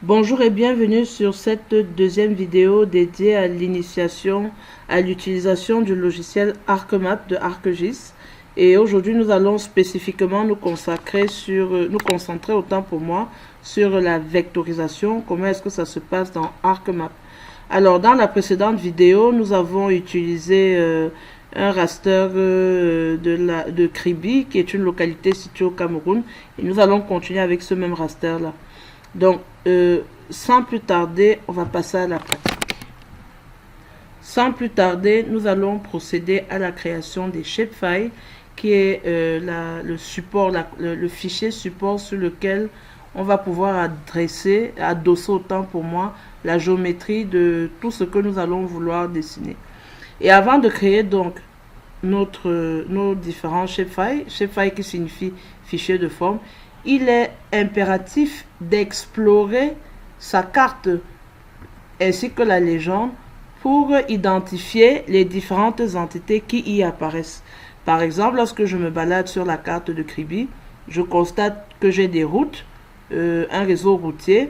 Bonjour et bienvenue sur cette deuxième vidéo dédiée à l'initiation à l'utilisation du logiciel ArcMap de ArcGIS. Et aujourd'hui, nous allons spécifiquement nous concentrer autant pour moi sur la vectorisation. Comment est-ce que ça se passe dans ArcMap? Alors, dans la précédente vidéo, nous avons utilisé un raster de Kribi, qui est une localité située au Cameroun. Et nous allons continuer avec ce même raster-là. Donc, sans plus tarder, on va passer à la pratique. Sans plus tarder, nous allons procéder à la création des shapefiles, qui est le support, le fichier support sur lequel on va pouvoir adosser autant pour moi la géométrie de tout ce que nous allons vouloir dessiner. Et avant de créer donc nos différents shapefile qui signifie fichier de forme, il est impératif d'explorer sa carte ainsi que la légende pour identifier les différentes entités qui y apparaissent. Par exemple, lorsque je me balade sur la carte de Kribi, je constate que j'ai des routes, un réseau routier.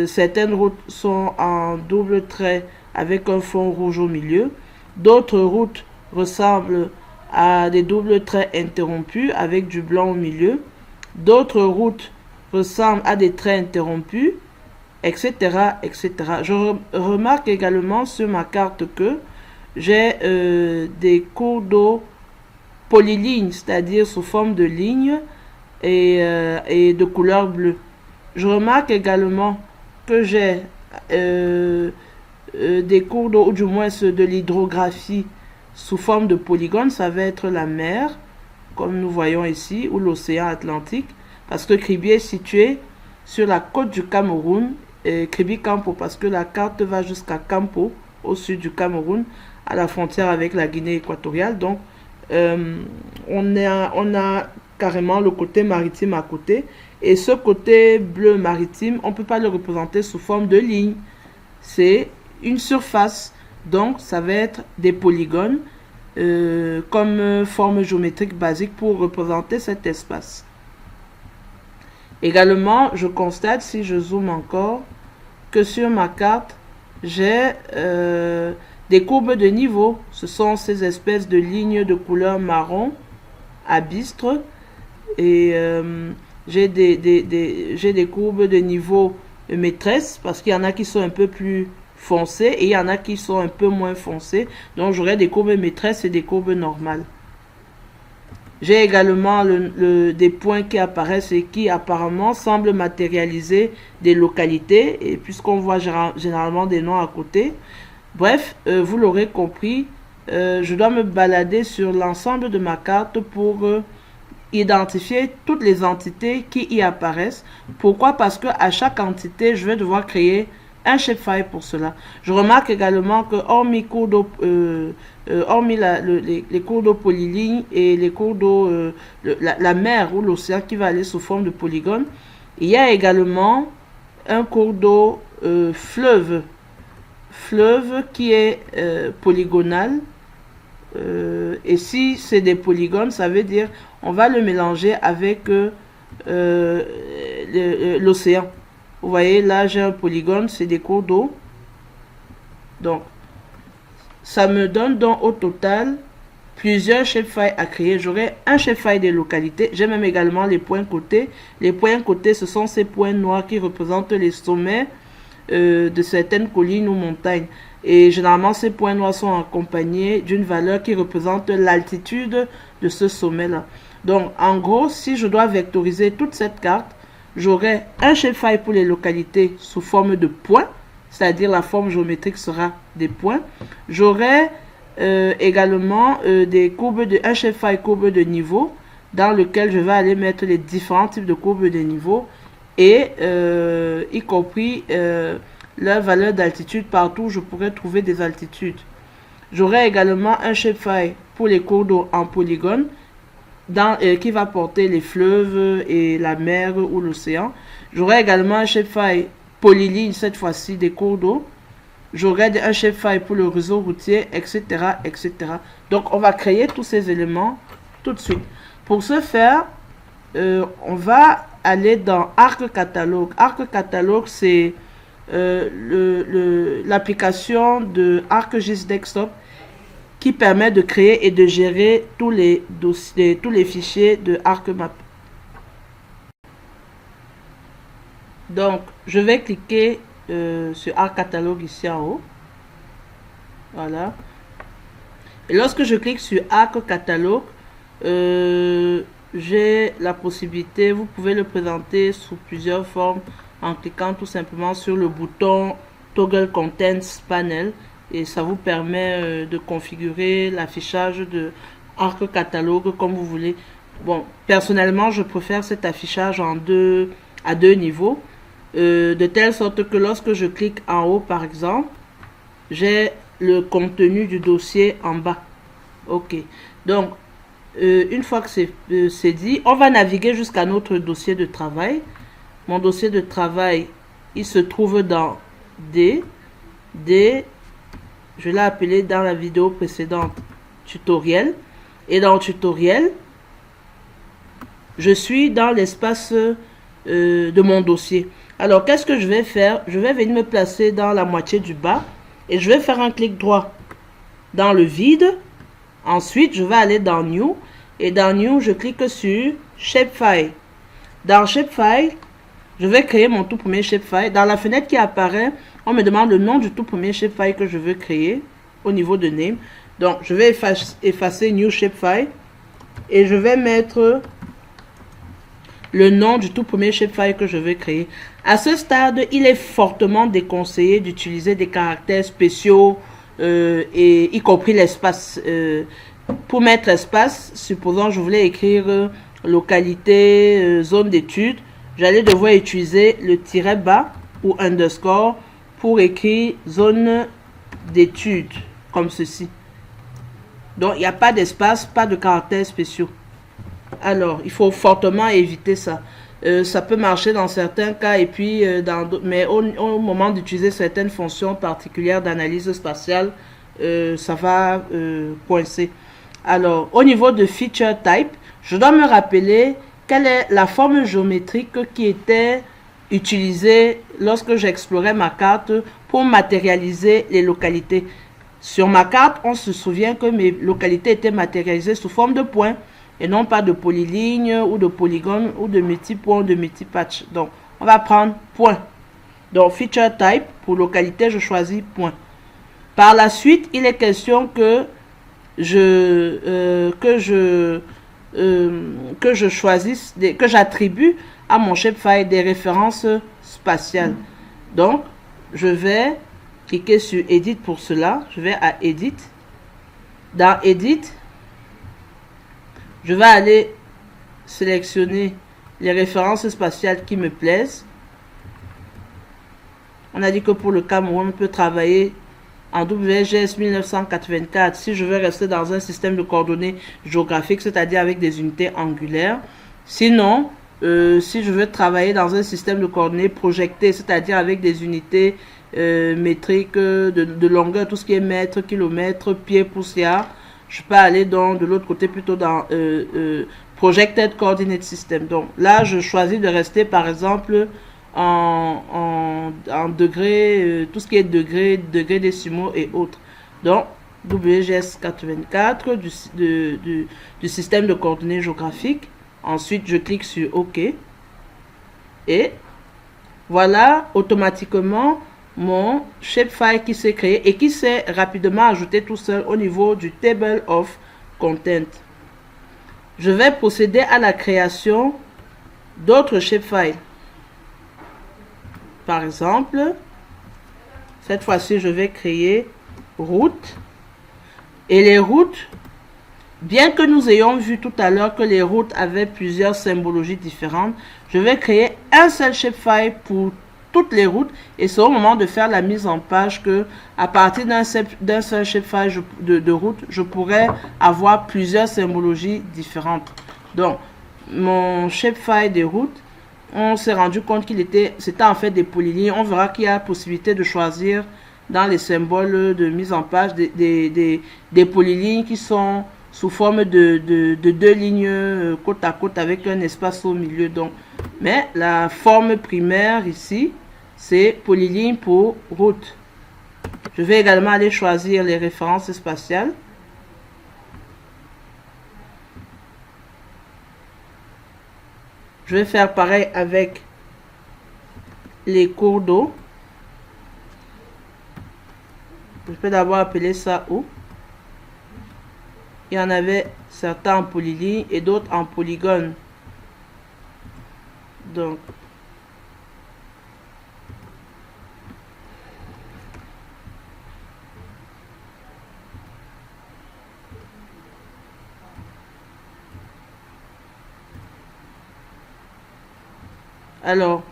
Certaines routes sont en double trait avec un fond rouge au milieu. D'autres routes ressemblent à des doubles traits interrompus avec du blanc au milieu. D'autres routes ressemblent à des traits interrompus, etc., etc. Je remarque également sur ma carte que j'ai des cours d'eau polylignes, c'est-à-dire sous forme de lignes et de couleur bleue. Je remarque également que j'ai des cours d'eau, ou du moins de l'hydrographie sous forme de polygones. Ça va être la mer, comme nous voyons ici, ou l'océan Atlantique, parce que Kribi est situé sur la côte du Cameroun, Kribi Campo, parce que la carte va jusqu'à Campo, au sud du Cameroun, à la frontière avec la Guinée équatoriale. Donc, on a carrément le côté maritime à côté, et ce côté bleu maritime, on ne peut pas le représenter sous forme de ligne. C'est une surface, donc ça va être des polygones, comme forme géométrique basique pour représenter cet espace. Également, je constate, si je zoome encore, que sur ma carte, j'ai des courbes de niveau. Ce sont ces espèces de lignes de couleur marron à bistre. Et j'ai des courbes de niveau maîtresse, parce qu'il y en a qui sont un peu plus foncées et il y en a qui sont un peu moins foncées. Donc j'aurai des courbes maîtresses et des courbes normales. J'ai également des points qui apparaissent et qui apparemment semblent matérialiser des localités, et puisqu'on voit généralement des noms à côté. Bref, vous l'aurez compris, je dois me balader sur l'ensemble de ma carte pour identifier toutes les entités qui y apparaissent. Pourquoi? Parce que à chaque entité, je vais devoir créer un shapefile pour cela. Je remarque également que hormis les cours d'eau polylignes et les cours d'eau, la mer ou l'océan qui va aller sous forme de polygone, il y a également un cours d'eau fleuve qui est polygonal. Et si c'est des polygones, ça veut dire on va le mélanger avec l'océan. Vous voyez, là j'ai un polygone, c'est des cours d'eau. Donc, ça me donne donc au total plusieurs shapefiles à créer. J'aurai un shapefile des localités. J'ai même également les points côtés. Les points côtés, ce sont ces points noirs qui représentent les sommets de certaines collines ou montagnes. Et généralement, ces points noirs sont accompagnés d'une valeur qui représente l'altitude de ce sommet-là. Donc, en gros, si je dois vectoriser toute cette carte, j'aurai un shapefile pour les localités sous forme de points, c'est-à-dire la forme géométrique sera des points. J'aurai également un shapefile courbe de niveau, dans lequel je vais aller mettre les différents types de courbes de niveau, et y compris la valeur d'altitude partout où je pourrais trouver des altitudes. J'aurai également un shapefile pour les cours d'eau en polygone, qui va porter les fleuves et la mer ou l'océan. J'aurai également un shapefile polyligne, cette fois-ci des cours d'eau. J'aurai un shapefile pour le réseau routier, etc., etc. Donc, on va créer tous ces éléments tout de suite. Pour ce faire, on va aller dans Arc Catalogue. Arc Catalogue, c'est l'application de ArcGIS Desktop qui permet de créer et de gérer tous les dossiers, tous les fichiers de ArcMap. Donc, je vais cliquer sur Arc Catalogue ici en haut. Voilà. Et lorsque je clique sur Arc Catalogue, j'ai la possibilité, vous pouvez le présenter sous plusieurs formes en cliquant tout simplement sur le bouton Toggle Contents Panel et ça vous permet de configurer l'affichage de Arc Catalogue comme vous voulez. Bon, personnellement, je préfère cet affichage à deux niveaux, de telle sorte que lorsque je clique en haut par exemple, j'ai le contenu du dossier en bas. Ok, donc une fois que c'est dit, on va naviguer jusqu'à notre dossier de travail. Mon dossier de travail, il se trouve dans D. Je l'ai appelé dans la vidéo précédente tutoriel. Et dans tutoriel, je suis dans l'espace de mon dossier. Alors, qu'est-ce que je vais faire? Je vais venir me placer dans la moitié du bas et je vais faire un clic droit dans le vide. Ensuite, je vais aller dans New et dans New, je clique sur Shapefile. Dans Shapefile, je vais créer mon tout premier Shapefile. Dans la fenêtre qui apparaît, on me demande le nom du tout premier Shapefile que je veux créer au niveau de Name. Donc, je vais effacer New Shapefile et je vais mettre le nom du tout premier Shapefile que je veux créer. À ce stade, il est fortement déconseillé d'utiliser des caractères spéciaux et y compris l'espace. Pour mettre espace, supposons je voulais écrire localité, zone d'étude, j'allais devoir utiliser le tiret bas ou underscore pour écrire zone d'étude, comme ceci. Donc, il n'y a pas d'espace, pas de caractères spéciaux. Alors, il faut fortement éviter ça. Ça peut marcher dans certains cas et puis mais au moment d'utiliser certaines fonctions particulières d'analyse spatiale, ça va coincer. Alors, au niveau de Feature Type, je dois me rappeler quelle est la forme géométrique qui était utilisée lorsque j'explorais ma carte pour matérialiser les localités. Sur ma carte, on se souvient que mes localités étaient matérialisées sous forme de points et non pas de polylignes ou de polygones ou de multi-points ou de multi-patch. Donc, on va prendre point. Donc, Feature Type, pour localité, je choisis point. Par la suite, il est question que que j'attribue à mon shapefile des références spatiales. Donc, je vais cliquer sur Edit pour cela. Je vais à Edit. Dans Edit, je vais aller sélectionner les références spatiales qui me plaisent. On a dit que pour le Cameroun, on peut travailler en WGS 1984 si je veux rester dans un système de coordonnées géographiques, c'est-à-dire avec des unités angulaires. Sinon, si je veux travailler dans un système de coordonnées projectées, c'est-à-dire avec des unités métriques de longueur, tout ce qui est mètre, kilomètre, pied, pouce, yard, je peux aller de l'autre côté plutôt dans Projected Coordinate System. Donc là, je choisis de rester par exemple en degrés, tout ce qui est degrés décimaux et autres. Donc, WGS 84 du système de coordonnées géographiques. Ensuite, je clique sur OK. Et voilà automatiquement mon shapefile qui s'est créé et qui s'est rapidement ajouté tout seul au niveau du Table of Content. Je vais procéder à la création d'autres shapefiles. Par exemple, cette fois-ci, je vais créer route. Et les routes, bien que nous ayons vu tout à l'heure que les routes avaient plusieurs symbologies différentes, je vais créer un seul shapefile pour toutes les routes. Et c'est au moment de faire la mise en page que, à partir d'un seul shapefile de route, je pourrais avoir plusieurs symbologies différentes. Donc, mon shapefile des routes, on s'est rendu compte c'était en fait des polylignes. On verra qu'il y a possibilité de choisir dans les symboles de mise en page des polylignes qui sont sous forme de deux lignes côte à côte avec un espace au milieu. Donc, mais la forme primaire ici, c'est polyligne pour route. Je vais également aller choisir les références spatiales. Je vais faire pareil avec les cours d'eau. Je peux d'abord appeler ça eau. Il y en avait certains en polyligne et d'autres en polygone. Donc, alors,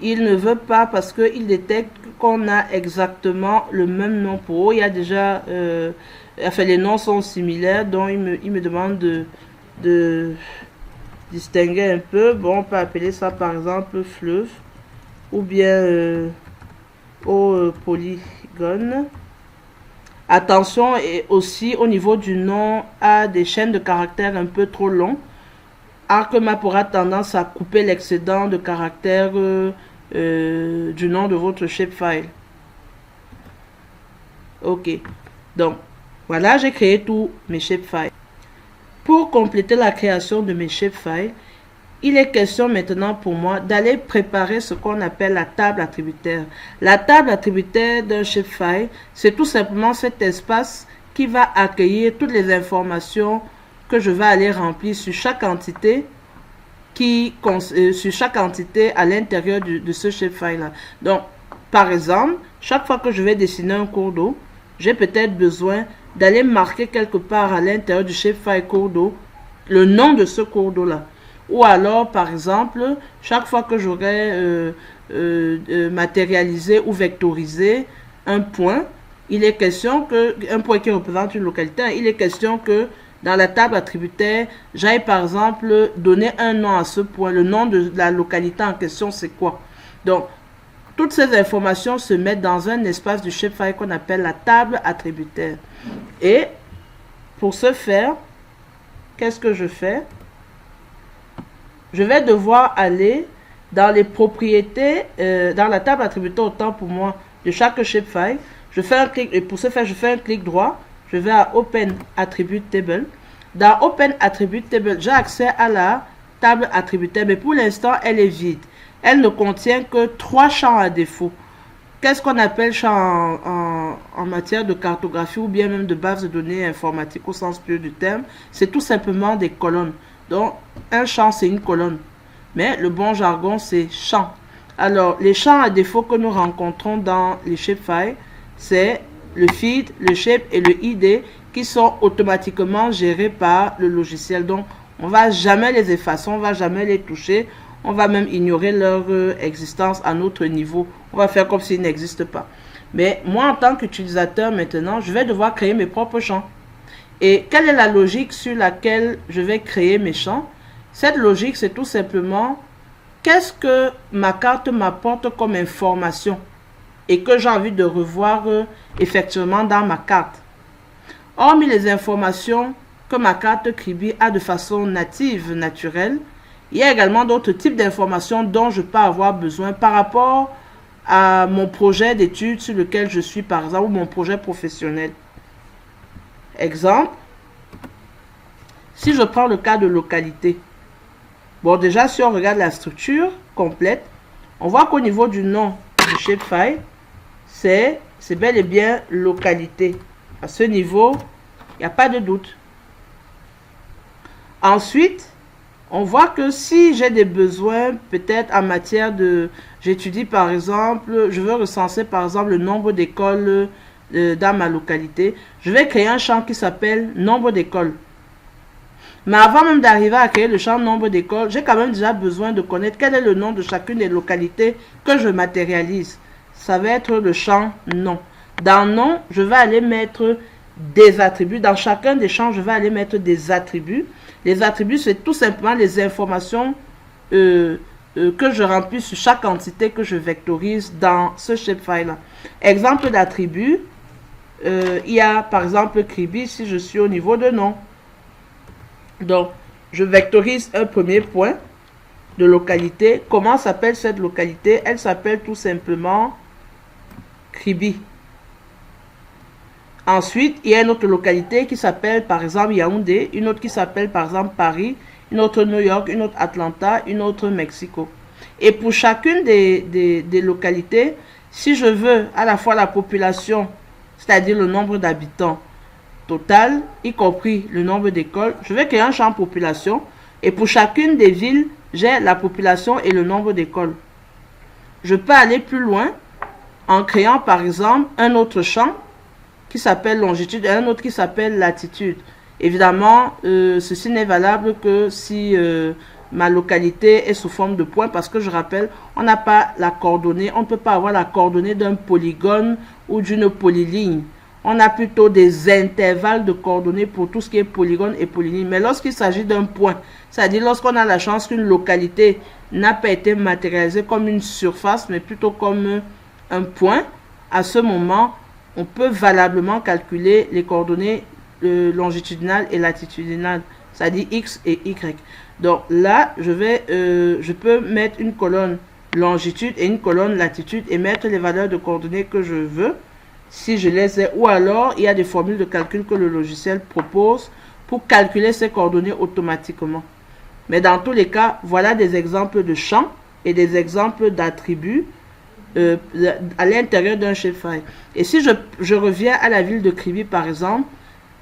il ne veut pas parce qu'il détecte qu'on a exactement le même nom pour eux. Il y a déjà, enfin les noms sont similaires, donc il me demande de distinguer un peu. Bon, on peut appeler ça par exemple fleuve ou bien au polygone. Attention, et aussi au niveau du nom à des chaînes de caractères un peu trop longs. ArcMap aura tendance à couper l'excédent de caractères du nom de votre shapefile. Ok, donc voilà, j'ai créé tous mes shapefiles. Pour compléter la création de mes shapefiles, il est question maintenant pour moi d'aller préparer ce qu'on appelle la table attributaire. La table attributaire d'un shapefile, c'est tout simplement cet espace qui va accueillir toutes les informations que je vais aller remplir sur chaque entité à l'intérieur de ce shapefile là. Donc, par exemple, chaque fois que je vais dessiner un cours d'eau, j'ai peut-être besoin d'aller marquer quelque part à l'intérieur du shapefile cours d'eau le nom de ce cours d'eau là. Ou alors, par exemple, chaque fois que j'aurai matérialisé ou vectorisé un point, il est question que, un point qui représente une localité, il est question que dans la table attributaire, j'aille par exemple donner un nom à ce point. Le nom de la localité en question, c'est quoi? Donc, toutes ces informations se mettent dans un espace du shapefile qu'on appelle la table attributaire. Et pour ce faire, qu'est-ce que je fais? Je vais devoir aller dans les propriétés, dans la table attributaire autant pour moi de chaque shapefile. Je fais un clic, et pour ce faire, je fais un clic droit. Je vais à Open Attribute Table. Dans Open Attribute Table, j'ai accès à la table attributaire, mais pour l'instant, elle est vide. Elle ne contient que 3 champs à défaut. Qu'est-ce qu'on appelle champ en matière de cartographie ou bien même de base de données informatiques au sens pur du terme? C'est tout simplement des colonnes. Donc, un champ, c'est une colonne. Mais le bon jargon, c'est champ. Alors, les champs à défaut que nous rencontrons dans les shapefiles, c'est le feed, le shape et le ID qui sont automatiquement gérés par le logiciel. Donc, on ne va jamais les effacer, on ne va jamais les toucher. On va même ignorer leur existence à notre niveau. On va faire comme s'ils n'existent pas. Mais moi, en tant qu'utilisateur, maintenant, je vais devoir créer mes propres champs. Et quelle est la logique sur laquelle je vais créer mes champs? Cette logique, c'est tout simplement qu'est-ce que ma carte m'apporte comme information et que j'ai envie de revoir effectivement dans ma carte. Hormis les informations que ma carte Kribi a de façon native, naturelle, il y a également d'autres types d'informations dont je peux avoir besoin par rapport à mon projet d'études sur lequel je suis, par exemple, ou mon projet professionnel. Exemple, si je prends le cas de localité. Bon, déjà, si on regarde la structure complète, on voit qu'au niveau du nom du shapefile, c'est bel et bien localité. À ce niveau, il n'y a pas de doute. Ensuite, on voit que si j'ai des besoins, peut-être en matière de... J'étudie par exemple, je veux recenser par exemple le nombre d'écoles dans ma localité. Je vais créer un champ qui s'appelle nombre d'écoles. Mais avant même d'arriver à créer le champ nombre d'écoles, j'ai quand même déjà besoin de connaître quel est le nom de chacune des localités que je matérialise. Ça va être le champ nom. Dans nom, je vais aller mettre des attributs. Dans chacun des champs, je vais aller mettre des attributs. Les attributs, c'est tout simplement les informations que je remplis sur chaque entité que je vectorise dans ce shapefile-là. Exemple d'attribut, il y a par exemple Kribi si je suis au niveau de nom. Donc, je vectorise un premier point de localité. Comment s'appelle cette localité? Elle s'appelle tout simplement Kribi. Ensuite, il y a une autre localité qui s'appelle par exemple Yaoundé, une autre qui s'appelle par exemple Paris, une autre New York, une autre Atlanta, une autre Mexico. Et pour chacune des localités, si je veux à la fois la population, c'est-à-dire le nombre d'habitants total, y compris le nombre d'écoles, je vais créer un champ population. Et pour chacune des villes, j'ai la population et le nombre d'écoles. Je peux aller plus loin en créant par exemple un autre champ qui s'appelle longitude et un autre qui s'appelle latitude. Évidemment, ceci n'est valable que si ma localité est sous forme de points, parce que je rappelle, on n'a pas la coordonnée, on ne peut pas avoir la coordonnée d'un polygone ou d'une polyligne. On a plutôt des intervalles de coordonnées pour tout ce qui est polygone et polyligne. Mais lorsqu'il s'agit d'un point, c'est-à-dire lorsqu'on a la chance qu'une localité n'a pas été matérialisée comme une surface, mais plutôt comme un point, à ce moment, on peut valablement calculer les coordonnées longitudinales et latitudinales, c'est-à-dire X et Y. Donc là, je peux mettre une colonne longitude et une colonne latitude et mettre les valeurs de coordonnées que je veux, si je les ai. Ou alors, il y a des formules de calcul que le logiciel propose pour calculer ces coordonnées automatiquement. Mais dans tous les cas, voilà des exemples de champs et des exemples d'attributs à l'intérieur d'un shapefile. Et si je reviens à la ville de Kribi par exemple,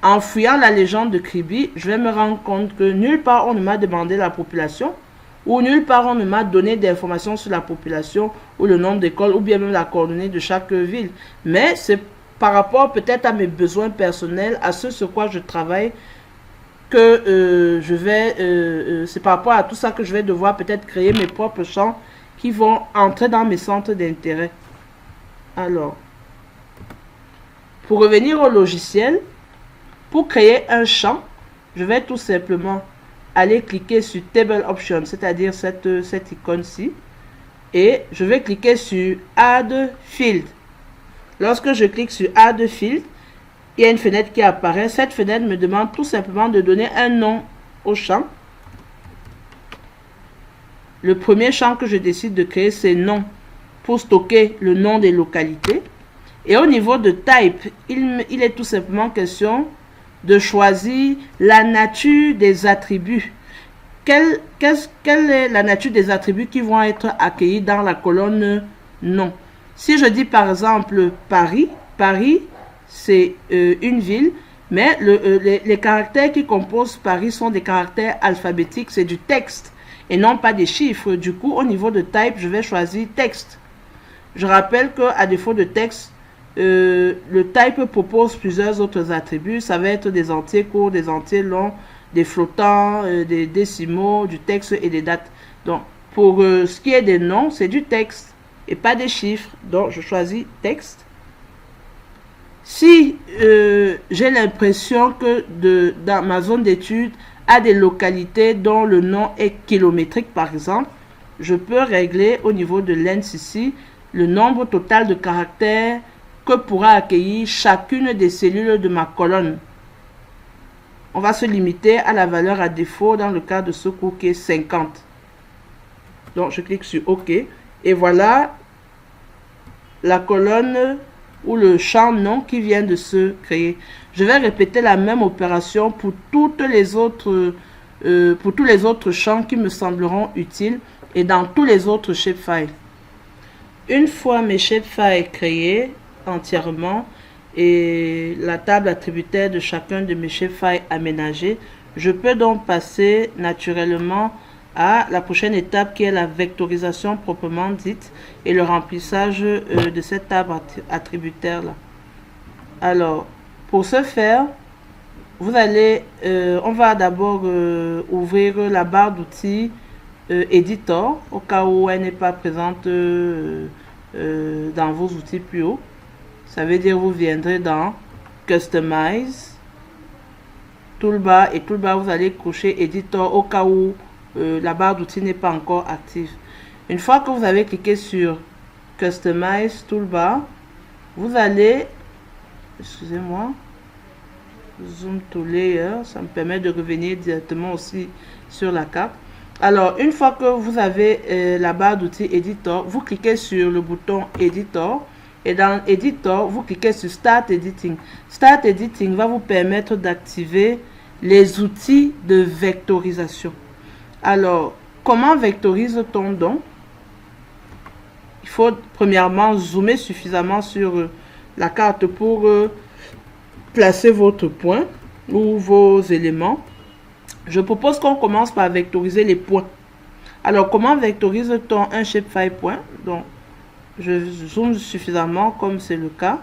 en fouillant la légende de Kribi, je vais me rendre compte que nulle part on ne m'a demandé la population, ou nulle part on ne m'a donné d'informations sur la population, ou le nombre d'écoles, ou bien même la coordonnée de chaque ville. Mais c'est par rapport peut-être à mes besoins personnels, à ce sur quoi je travaille, que c'est par rapport à tout ça que je vais devoir peut-être créer mes propres champs qui vont entrer dans mes centres d'intérêt. Alors, pour revenir au logiciel, pour créer un champ, je vais tout simplement aller cliquer sur Table Options, c'est-à-dire cette icône-ci, et je vais cliquer sur Add Field. Lorsque je clique sur Add Field, il y a une fenêtre qui apparaît. Cette fenêtre me demande tout simplement de donner un nom au champ. Le premier champ que je décide de créer, c'est nom, pour stocker le nom des localités. Et au niveau de type, il est tout simplement question de choisir la nature des attributs. Quelle est la nature des attributs qui vont être accueillis dans la colonne nom? Si je dis par exemple Paris, Paris c'est une ville, mais les caractères qui composent Paris sont des caractères alphabétiques, c'est du texte et non pas des chiffres. Du coup, au niveau de type, je vais choisir texte. Je rappelle qu'à défaut de texte, le type propose plusieurs autres attributs. Ça va être des entiers courts, des entiers longs, des flottants, des décimaux, du texte et des dates. Donc, pour ce qui est des noms, c'est du texte et pas des chiffres. Donc, je choisis texte. Si j'ai l'impression que dans ma zone d'étude, à des localités dont le nom est kilométrique par exemple, je peux régler au niveau de length ici le nombre total de caractères que pourra accueillir chacune des cellules de ma colonne. On va se limiter à la valeur à défaut dans le cas de ce cours qui est 50. Donc je clique sur OK et voilà la colonne ou le champ nom qui vient de se créer. Je vais répéter la même opération pour tous les autres champs qui me sembleront utiles et dans tous les autres shapefiles. Une fois mes shapefiles créés entièrement et la table attributaire de chacun de mes shapefiles aménagés, je peux donc passer naturellement à la prochaine étape qui est la vectorisation proprement dite et le remplissage de cette table attributaire là. Alors, pour ce faire, vous allez, on va d'abord ouvrir la barre d'outils Editor au cas où elle n'est pas présente dans vos outils plus haut. Ça veut dire vous viendrez dans Customize, Toolbar et Toolbar vous allez cocher Editor au cas où la barre d'outils n'est pas encore active. Une fois que vous avez cliqué sur Customize Toolbar, vous allez, excusez-moi, Zoom to layer, ça me permet de revenir directement aussi sur la carte. Alors, une fois que vous avez la barre d'outils Editor, vous cliquez sur le bouton Editor. Et dans Editor, vous cliquez sur Start Editing. Start Editing va vous permettre d'activer les outils de vectorisation. Alors, comment vectorise-t-on donc? Il faut premièrement zoomer suffisamment sur la carte pour placer votre point ou vos éléments. Je propose qu'on commence par vectoriser les points. Alors, comment vectorise-t-on un shapefile point? Donc, je zoome suffisamment comme c'est le cas.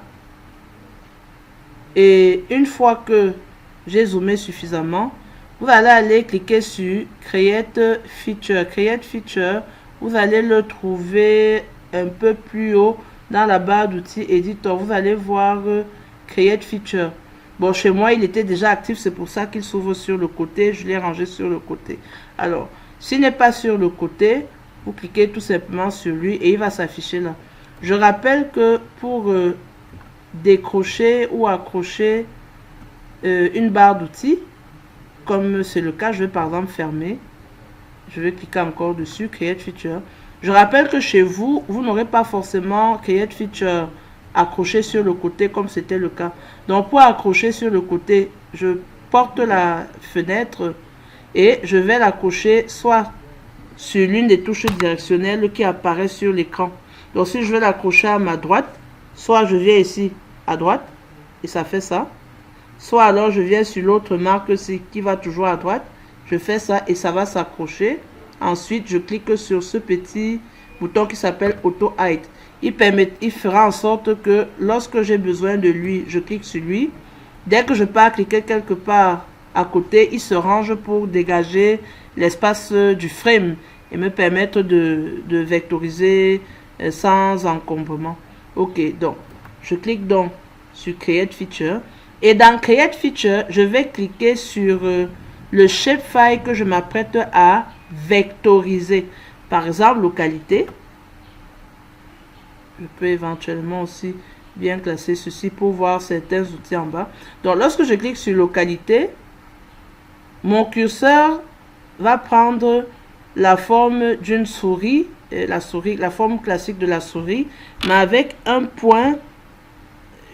Et une fois que j'ai zoomé suffisamment, vous allez aller cliquer sur Create Feature. Create Feature, vous allez le trouver un peu plus haut dans la barre d'outils Editor. Vous allez voir Create Feature. Bon, chez moi, il était déjà actif, c'est pour ça qu'il s'ouvre sur le côté. Je l'ai rangé sur le côté. Alors, s'il n'est pas sur le côté, vous cliquez tout simplement sur lui et il va s'afficher là. Je rappelle que pour décrocher ou accrocher une barre d'outils, comme c'est le cas, je vais par exemple fermer. Je vais cliquer encore dessus, Create Feature. Je rappelle que chez vous, vous n'aurez pas forcément Create Feature accroché sur le côté comme c'était le cas. Donc pour accrocher sur le côté, je porte la fenêtre et je vais l'accrocher soit sur l'une des touches directionnelles qui apparaît sur l'écran. Donc si je veux l'accrocher à ma droite, soit je viens ici à droite et ça fait ça. Soit alors je viens sur l'autre marque-ci qui va toujours à droite. Je fais ça et ça va s'accrocher. Ensuite, je clique sur ce petit bouton qui s'appelle Auto Hide. Il fera en sorte que lorsque j'ai besoin de lui, je clique sur lui. Dès que je pars cliquer quelque part à côté, il se range pour dégager l'espace du frame et me permettre de vectoriser sans encombrement. Ok, donc je clique donc sur Create Feature. Et dans Create Feature, je vais cliquer sur le shapefile que je m'apprête à vectoriser. Par exemple, localité. Je peux éventuellement aussi bien classer ceci pour voir certains outils en bas. Donc, lorsque je clique sur localité, mon curseur va prendre la forme d'une souris, la forme classique de la souris, mais avec un point,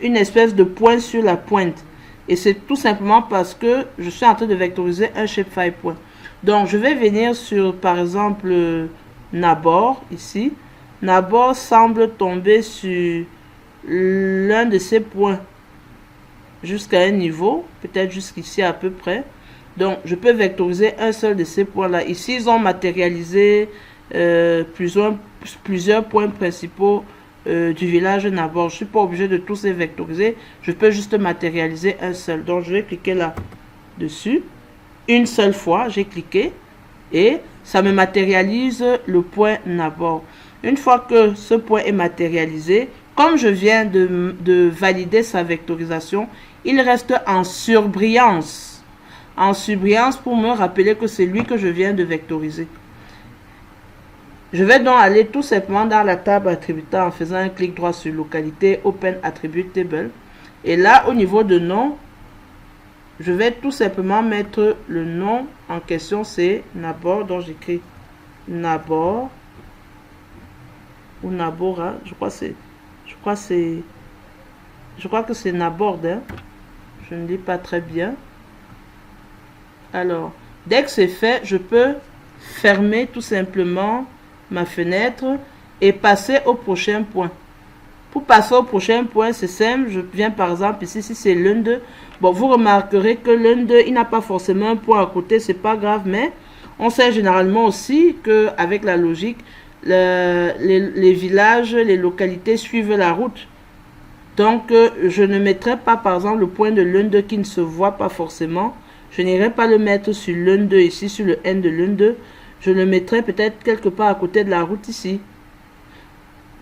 une espèce de point sur la pointe. Et c'est tout simplement parce que je suis en train de vectoriser un shapefile point. Donc, je vais venir sur, par exemple, Nabor, ici. Nabor semble tomber sur l'un de ces points jusqu'à un niveau, peut-être jusqu'ici à peu près. Donc, je peux vectoriser un seul de ces points-là. Ici, ils ont matérialisé plusieurs points principaux du village Nabor. Je ne suis pas obligé de tous les vectoriser. Je peux juste matérialiser un seul. Donc, je vais cliquer là-dessus. Une seule fois, j'ai cliqué et ça me matérialise le point Nabor. Une fois que ce point est matérialisé, comme je viens de valider sa vectorisation, il reste en surbrillance. En surbrillance pour me rappeler que c'est lui que je viens de vectoriser. Je vais donc aller tout simplement dans la table attributaire en faisant un clic droit sur localité, Open Attribute Table. Et là, au niveau de nom, je vais tout simplement mettre le nom en question, c'est Nabor. Donc j'écris Nabor ou Nabora. Je crois que c'est Nabord. Hein? Je ne lis pas très bien. Alors, dès que c'est fait, je peux fermer tout simplement ma fenêtre et passer au prochain point. Pour passer au prochain point, c'est simple. Je viens par exemple ici, si c'est l'un d'eux. Bon, vous remarquerez que l'un d'eux, il n'a pas forcément un point à côté, c'est pas grave, mais on sait généralement aussi qu'avec la logique, les villages, les localités suivent la route. Donc, je ne mettrai pas par exemple le point de l'un d'eux qui ne se voit pas forcément. Je n'irai pas le mettre sur l'un d'eux ici, sur le N de l'un d'eux. Je le mettrai peut-être quelque part à côté de la route ici.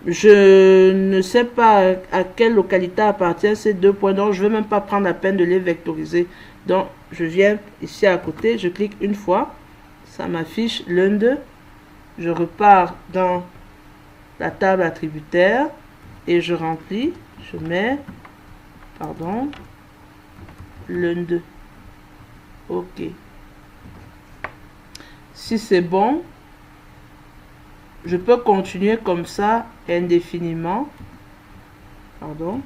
Je ne sais pas à quelle localité appartiennent ces deux points, donc je ne vais même pas prendre la peine de les vectoriser. Donc, je viens ici à côté, je clique une fois, ça m'affiche l'un d'eux. Je repars dans la table attributaire et je remplis, je mets, pardon, l'un d'eux. Ok. Si c'est bon, je peux continuer comme ça indéfiniment. Pardon.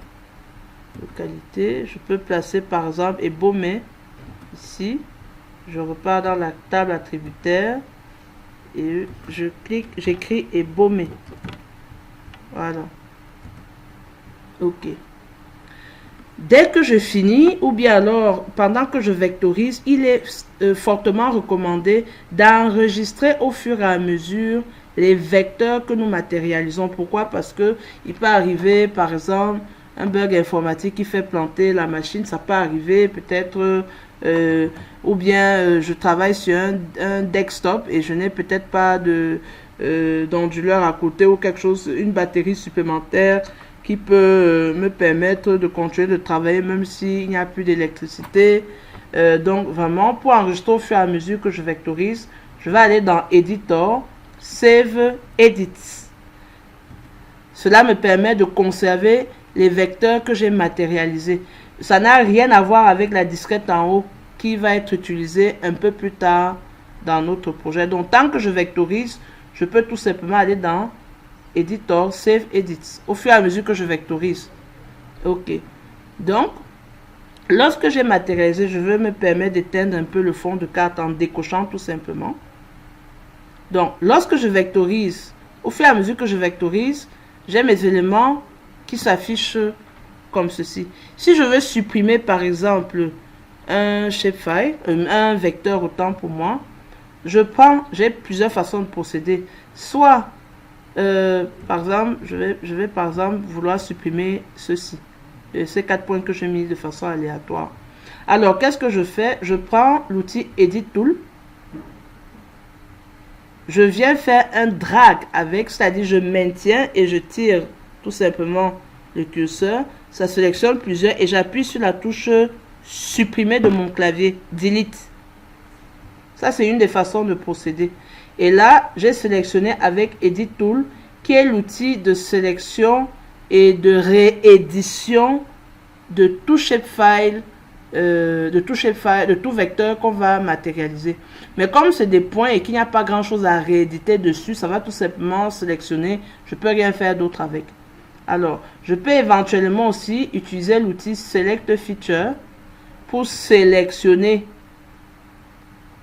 Localité. Je peux placer par exemple Ebomé ici. Je repars dans la table attributaire et je clique, j'écris Ebomé. Voilà. Ok. Dès que je finis, ou bien alors pendant que je vectorise, il est fortement recommandé d'enregistrer au fur et à mesure les vecteurs que nous matérialisons. Pourquoi? Parce que il peut arriver, par exemple, un bug informatique qui fait planter la machine, ça peut arriver peut-être, ou bien je travaille sur un desktop et je n'ai peut-être pas d'onduleur à côté ou quelque chose, une batterie supplémentaire qui peut me permettre de continuer de travailler même s'il n'y a plus d'électricité. Donc vraiment, pour enregistrer au fur et à mesure que je vectorise, je vais aller dans Editor, Save Edit. Cela me permet de conserver les vecteurs que j'ai matérialisés. Ça n'a rien à voir avec la disquette en haut qui va être utilisée un peu plus tard dans notre projet. Donc tant que je vectorise, je peux tout simplement aller dans Editor, Save Edit, au fur et à mesure que je vectorise. Ok. Donc, lorsque j'ai matérialisé, je veux me permettre d'éteindre un peu le fond de carte en décochant tout simplement. Donc, lorsque je vectorise, au fur et à mesure que je vectorise, j'ai mes éléments qui s'affichent comme ceci. Si je veux supprimer, par exemple, un shapefile, un vecteur autant pour moi, j'ai plusieurs façons de procéder. Soit par exemple, je vais par exemple vouloir supprimer ceci, ces 4 points que j'ai mis de façon aléatoire. Alors, qu'est-ce que je fais? Je prends l'outil Edit Tool. Je viens faire un drag avec, c'est-à-dire je maintiens et je tire tout simplement le curseur. Ça sélectionne plusieurs et j'appuie sur la touche supprimer de mon clavier, Delete. Ça, c'est une des façons de procéder. Et là, j'ai sélectionné avec Edit Tool, qui est l'outil de sélection et de réédition de tout shapefile, de tout vecteur qu'on va matérialiser. Mais comme c'est des points et qu'il n'y a pas grand chose à rééditer dessus, ça va tout simplement sélectionner. Je ne peux rien faire d'autre avec. Alors, je peux éventuellement aussi utiliser l'outil Select Feature pour sélectionner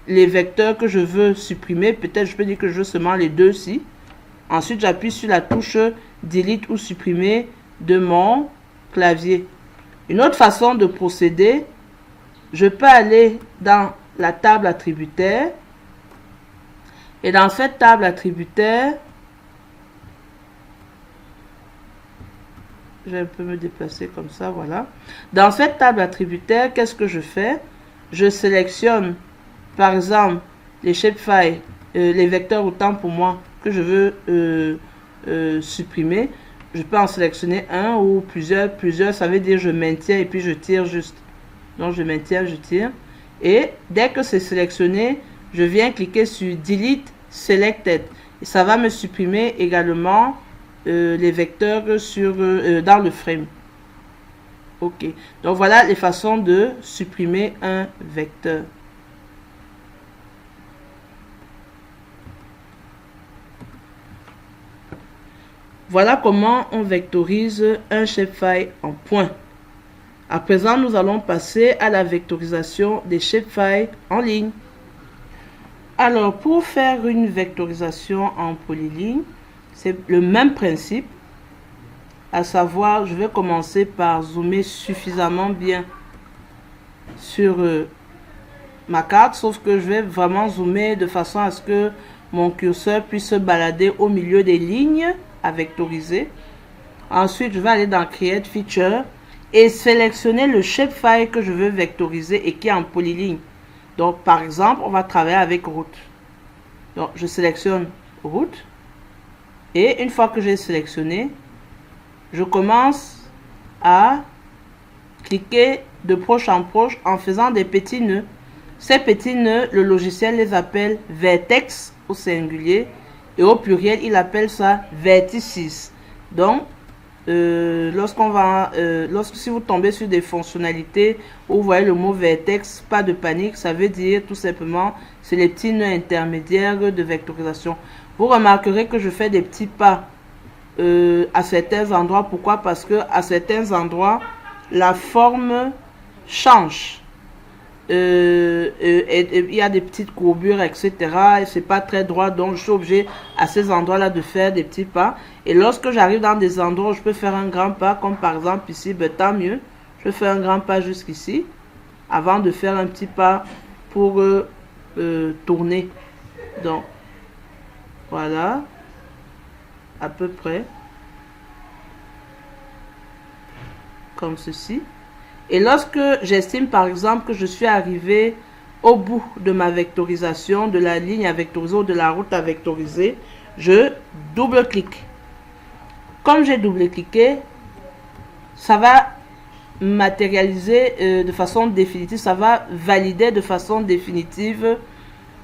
les vecteurs que je veux supprimer. Peut-être je peux dire que je veux seulement les deux ci. Ensuite, j'appuie sur la touche Delete ou supprimer de mon clavier. Une autre façon de procéder, je peux aller dans la table attributaire. Et dans cette table attributaire, je vais un peu me déplacer comme ça, voilà. Dans cette table attributaire, qu'est-ce que je fais? Je sélectionne par exemple les shapefiles, les vecteurs autant pour moi que je veux supprimer. Je peux en sélectionner un ou plusieurs, ça veut dire je maintiens et puis je tire juste. Donc je maintiens, je tire. Et dès que c'est sélectionné, je viens cliquer sur Delete Selected. Et ça va me supprimer également les vecteurs dans le frame. Ok. Donc voilà les façons de supprimer un vecteur. Voilà comment on vectorise un shapefile en point. À présent, nous allons passer à la vectorisation des shapefiles en ligne. Alors, pour faire une vectorisation en polyligne, c'est le même principe. À savoir, je vais commencer par zoomer suffisamment bien sur ma carte, sauf que je vais vraiment zoomer de façon à ce que mon curseur puisse se balader au milieu des lignes à vectoriser. Ensuite, je vais aller dans Create Feature et sélectionner le shapefile que je veux vectoriser et qui est en polyligne. Donc, par exemple, on va travailler avec route. Donc, je sélectionne route. Et une fois que j'ai sélectionné, je commence à cliquer de proche en proche en faisant des petits nœuds. Ces petits nœuds, le logiciel les appelle vertex au singulier et au pluriel, il appelle ça vertices. Donc, si vous tombez sur des fonctionnalités où vous voyez le mot vertex, pas de panique, ça veut dire tout simplement c'est les petits nœuds intermédiaires de vectorisation. Vous remarquerez que je fais des petits pas à certains endroits. Pourquoi? Parce que à certains endroits la forme change. Il y a des petites courbures, etc. Et c'est pas très droit, donc je suis obligé à ces endroits là de faire des petits pas. Et lorsque j'arrive dans des endroits où je peux faire un grand pas, comme par exemple ici, ben, tant mieux, je fais un grand pas jusqu'ici avant de faire un petit pas pour tourner. Donc voilà, à peu près comme ceci. Et lorsque j'estime par exemple que je suis arrivé au bout de ma vectorisation, de la ligne à vectoriser ou de la route à vectoriser, je double-clique. Comme j'ai double-cliqué, ça va matérialiser de façon définitive, ça va valider de façon définitive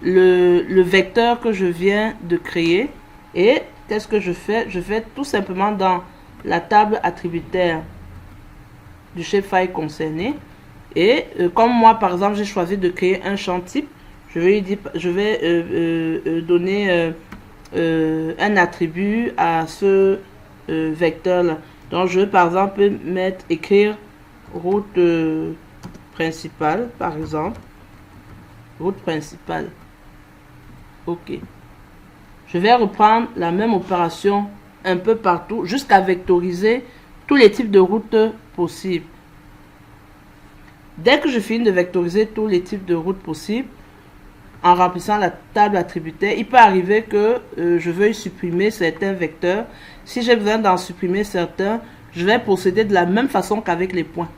le vecteur que je viens de créer. Et qu'est-ce que je fais? Je vais tout simplement dans la table attributaire du shapefile concerné, et comme moi par exemple j'ai choisi de créer un champ type, je vais donner un attribut à ce vecteur là. Donc je vais par exemple écrire route principale, par exemple route principale. Ok, je vais reprendre la même opération un peu partout jusqu'à vectoriser tous les types de routes possibles. Dès que je finis de vectoriser tous les types de routes possibles, en remplissant la table attributaire, il peut arriver que je veuille supprimer certains vecteurs. Si j'ai besoin d'en supprimer certains, je vais procéder de la même façon qu'avec les points.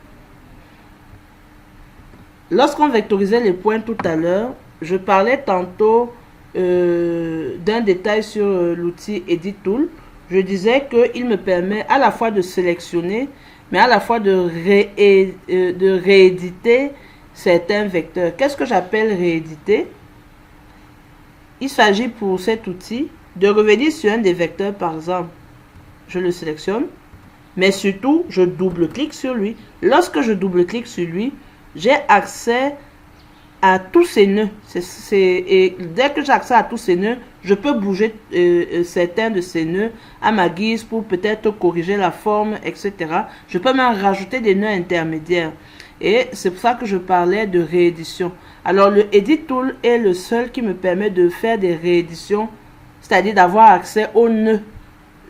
Lorsqu'on vectorisait les points tout à l'heure, je parlais tantôt d'un détail sur l'outil Edit Tool. Je disais qu'il me permet à la fois de sélectionner, mais à la fois de rééditer certains vecteurs. Qu'est-ce que j'appelle rééditer? Il s'agit pour cet outil de revenir sur un des vecteurs, par exemple. Je le sélectionne, mais surtout, je double-clique sur lui. Lorsque je double-clique sur lui, j'ai accès à tous ces nœuds. Et dès que j'ai accès à tous ces nœuds, je peux bouger certains de ces nœuds à ma guise pour peut-être corriger la forme, etc. Je peux même rajouter des nœuds intermédiaires. Et c'est pour ça que je parlais de réédition. Alors le Edit Tool est le seul qui me permet de faire des rééditions, c'est-à-dire d'avoir accès aux nœuds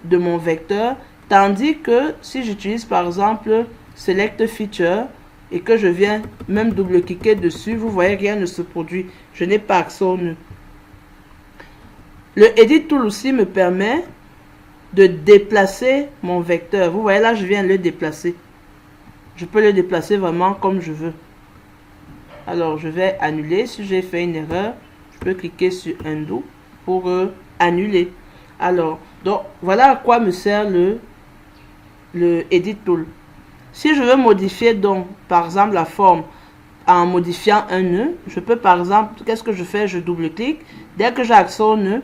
de mon vecteur. Tandis que si j'utilise par exemple Select Feature, et que je viens même double-cliquer dessus, vous voyez, rien ne se produit. Je n'ai pas accès au nœud. Le Edit Tool aussi me permet de déplacer mon vecteur. Vous voyez, là, je viens le déplacer. Je peux le déplacer vraiment comme je veux. Alors, je vais annuler. Si j'ai fait une erreur, je peux cliquer sur Undo pour annuler. Alors, donc, voilà à quoi me sert le Edit Tool. Si je veux modifier donc, par exemple, la forme en modifiant un nœud, je peux par exemple, qu'est-ce que je fais? Je double-clique. Dès que j'ai accès au nœud,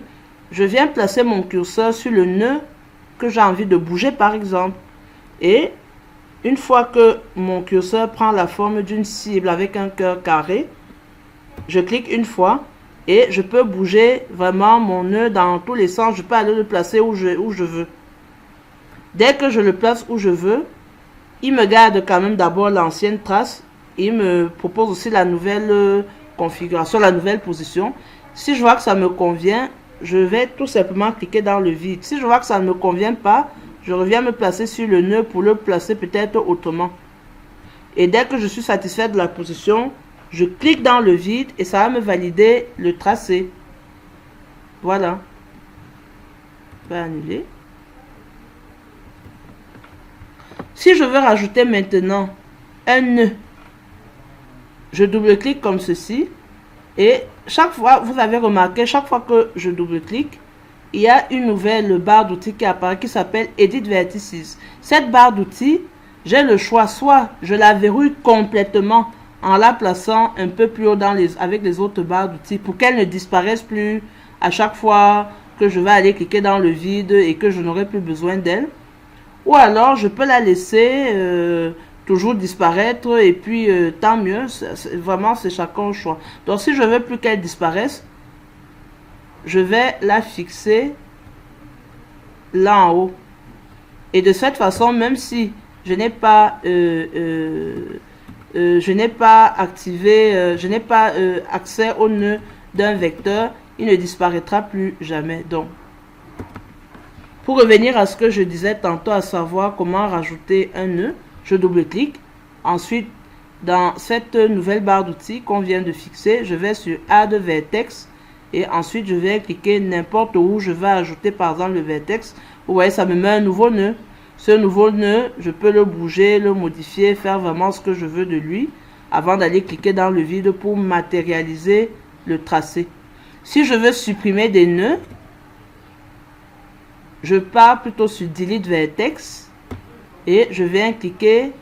je viens placer mon curseur sur le nœud que j'ai envie de bouger, par exemple. Et une fois que mon curseur prend la forme d'une cible avec un cœur carré, je clique une fois et je peux bouger vraiment mon nœud dans tous les sens. Je peux aller le placer où je veux. Dès que je le place où je veux, il me garde quand même d'abord l'ancienne trace. Il me propose aussi la nouvelle configuration, la nouvelle position. Si je vois que ça me convient, je vais tout simplement cliquer dans le vide. Si je vois que ça ne me convient pas, je reviens me placer sur le nœud pour le placer peut-être autrement. Et dès que je suis satisfait de la position, je clique dans le vide et ça va me valider le tracé. Voilà. Je vais annuler. Si je veux rajouter maintenant un nœud, je double-clique comme ceci. Et chaque fois, vous avez remarqué, chaque fois que je double-clique, il y a une nouvelle barre d'outils qui apparaît qui s'appelle Edit Vertices. Cette barre d'outils, j'ai le choix, soit je la verrouille complètement en la plaçant un peu plus haut avec les autres barres d'outils pour qu'elle ne disparaisse plus à chaque fois que je vais aller cliquer dans le vide et que je n'aurai plus besoin d'elle. Ou alors, je peux la laisser toujours disparaître et puis tant mieux. Vraiment, c'est chacun au choix. Donc, si je veux plus qu'elle disparaisse, je vais la fixer là en haut. Et de cette façon, même si je n'ai pas activé, je n'ai pas accès au nœud d'un vecteur, il ne disparaîtra plus jamais. Donc, pour revenir à ce que je disais tantôt, à savoir comment rajouter un nœud, je double-clique. Ensuite, dans cette nouvelle barre d'outils qu'on vient de fixer, je vais sur Add Vertex et ensuite je vais cliquer n'importe où je vais ajouter par exemple le vertex. Vous voyez, ça me met un nouveau nœud. Ce nouveau nœud, je peux le bouger, le modifier, faire vraiment ce que je veux de lui avant d'aller cliquer dans le vide pour matérialiser le tracé. Si je veux supprimer des nœuds, je pars plutôt sur Delete Vertex et je viens cliquer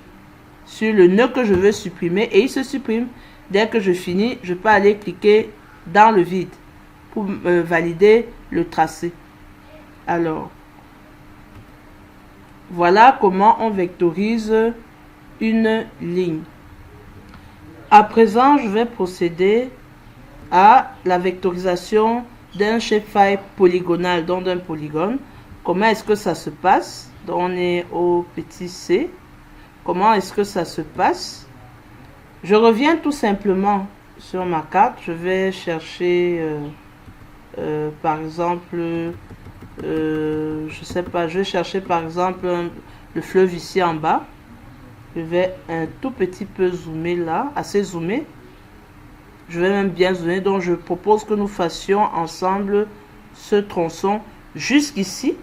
sur le nœud que je veux supprimer et il se supprime. Dès que je finis, je peux aller cliquer dans le vide pour valider le tracé. Alors, voilà comment on vectorise une ligne. À présent, je vais procéder à la vectorisation d'un shapefile polygonal, donc d'un polygone. Comment est-ce que ça se passe? Donc, on est au petit c. Comment est-ce que ça se passe? Je reviens tout simplement sur ma carte. Je vais chercher, par exemple, je sais pas, je vais chercher par exemple le fleuve ici en bas. Je vais un tout petit peu zoomer là, assez zoomer. Je vais même bien zoomer. Donc, je propose que nous fassions ensemble ce tronçon jusqu'ici.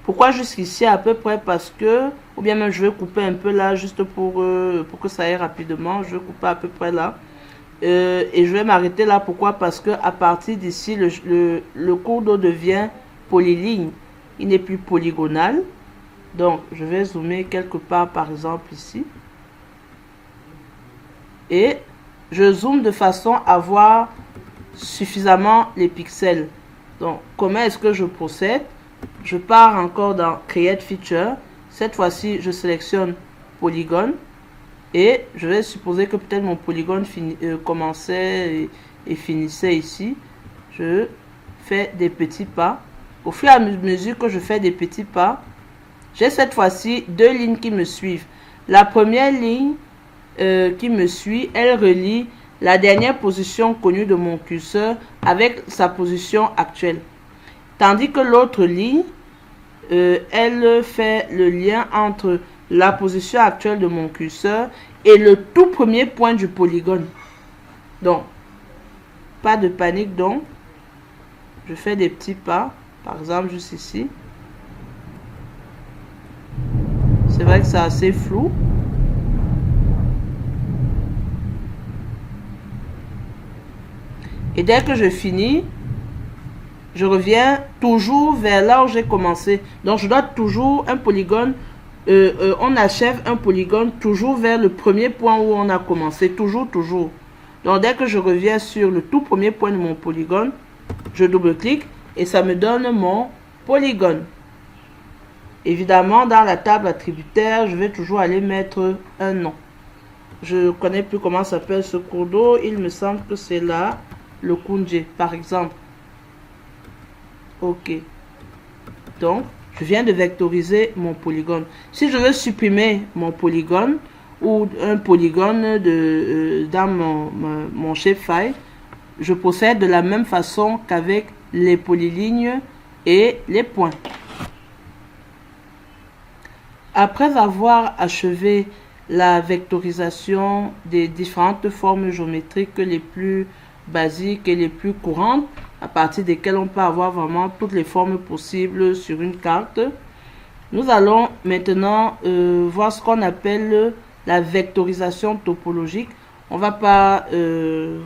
Pourquoi jusqu'ici à peu près? Parce que, ou bien même je vais couper un peu là, juste pour que ça aille rapidement. Je vais couper à peu près là. Et je vais m'arrêter là. Pourquoi? Parce que à partir d'ici, le cours d'eau devient polyligne. Il n'est plus polygonal. Donc, je vais zoomer quelque part, par exemple ici. Et je zoome de façon à voir suffisamment les pixels. Donc, comment est-ce que je procède? Je pars encore dans Create Feature. Cette fois-ci, je sélectionne Polygone. Et je vais supposer que peut-être mon polygone commençait et finissait ici. Je fais des petits pas. Au fur et à mesure que je fais des petits pas, j'ai cette fois-ci deux lignes qui me suivent. La première ligne qui me suit, elle relie la dernière position connue de mon curseur avec sa position actuelle. Tandis que l'autre ligne, elle fait le lien entre la position actuelle de mon curseur et le tout premier point du polygone. Donc, pas de panique donc. Je fais des petits pas, par exemple juste ici. C'est vrai que c'est assez flou. Et dès que je finis, je reviens toujours vers là où j'ai commencé. Donc, je dois toujours un polygone. On achève un polygone toujours vers le premier point où on a commencé. Toujours. Donc, dès que je reviens sur le tout premier point de mon polygone, je double-clique et ça me donne mon polygone. Évidemment, dans la table attributaire, je vais toujours aller mettre un nom. Je ne connais plus comment s'appelle ce cours d'eau. Il me semble que c'est là, le Kunje, par exemple. OK. Donc, je viens de vectoriser mon polygone. Si je veux supprimer mon polygone ou un polygone dans mon shapefile, je procède de la même façon qu'avec les polylignes et les points. Après avoir achevé la vectorisation des différentes formes géométriques les plus basiques et les plus courantes, à partir desquelles on peut avoir vraiment toutes les formes possibles sur une carte, nous allons maintenant voir ce qu'on appelle la vectorisation topologique. On ne va pas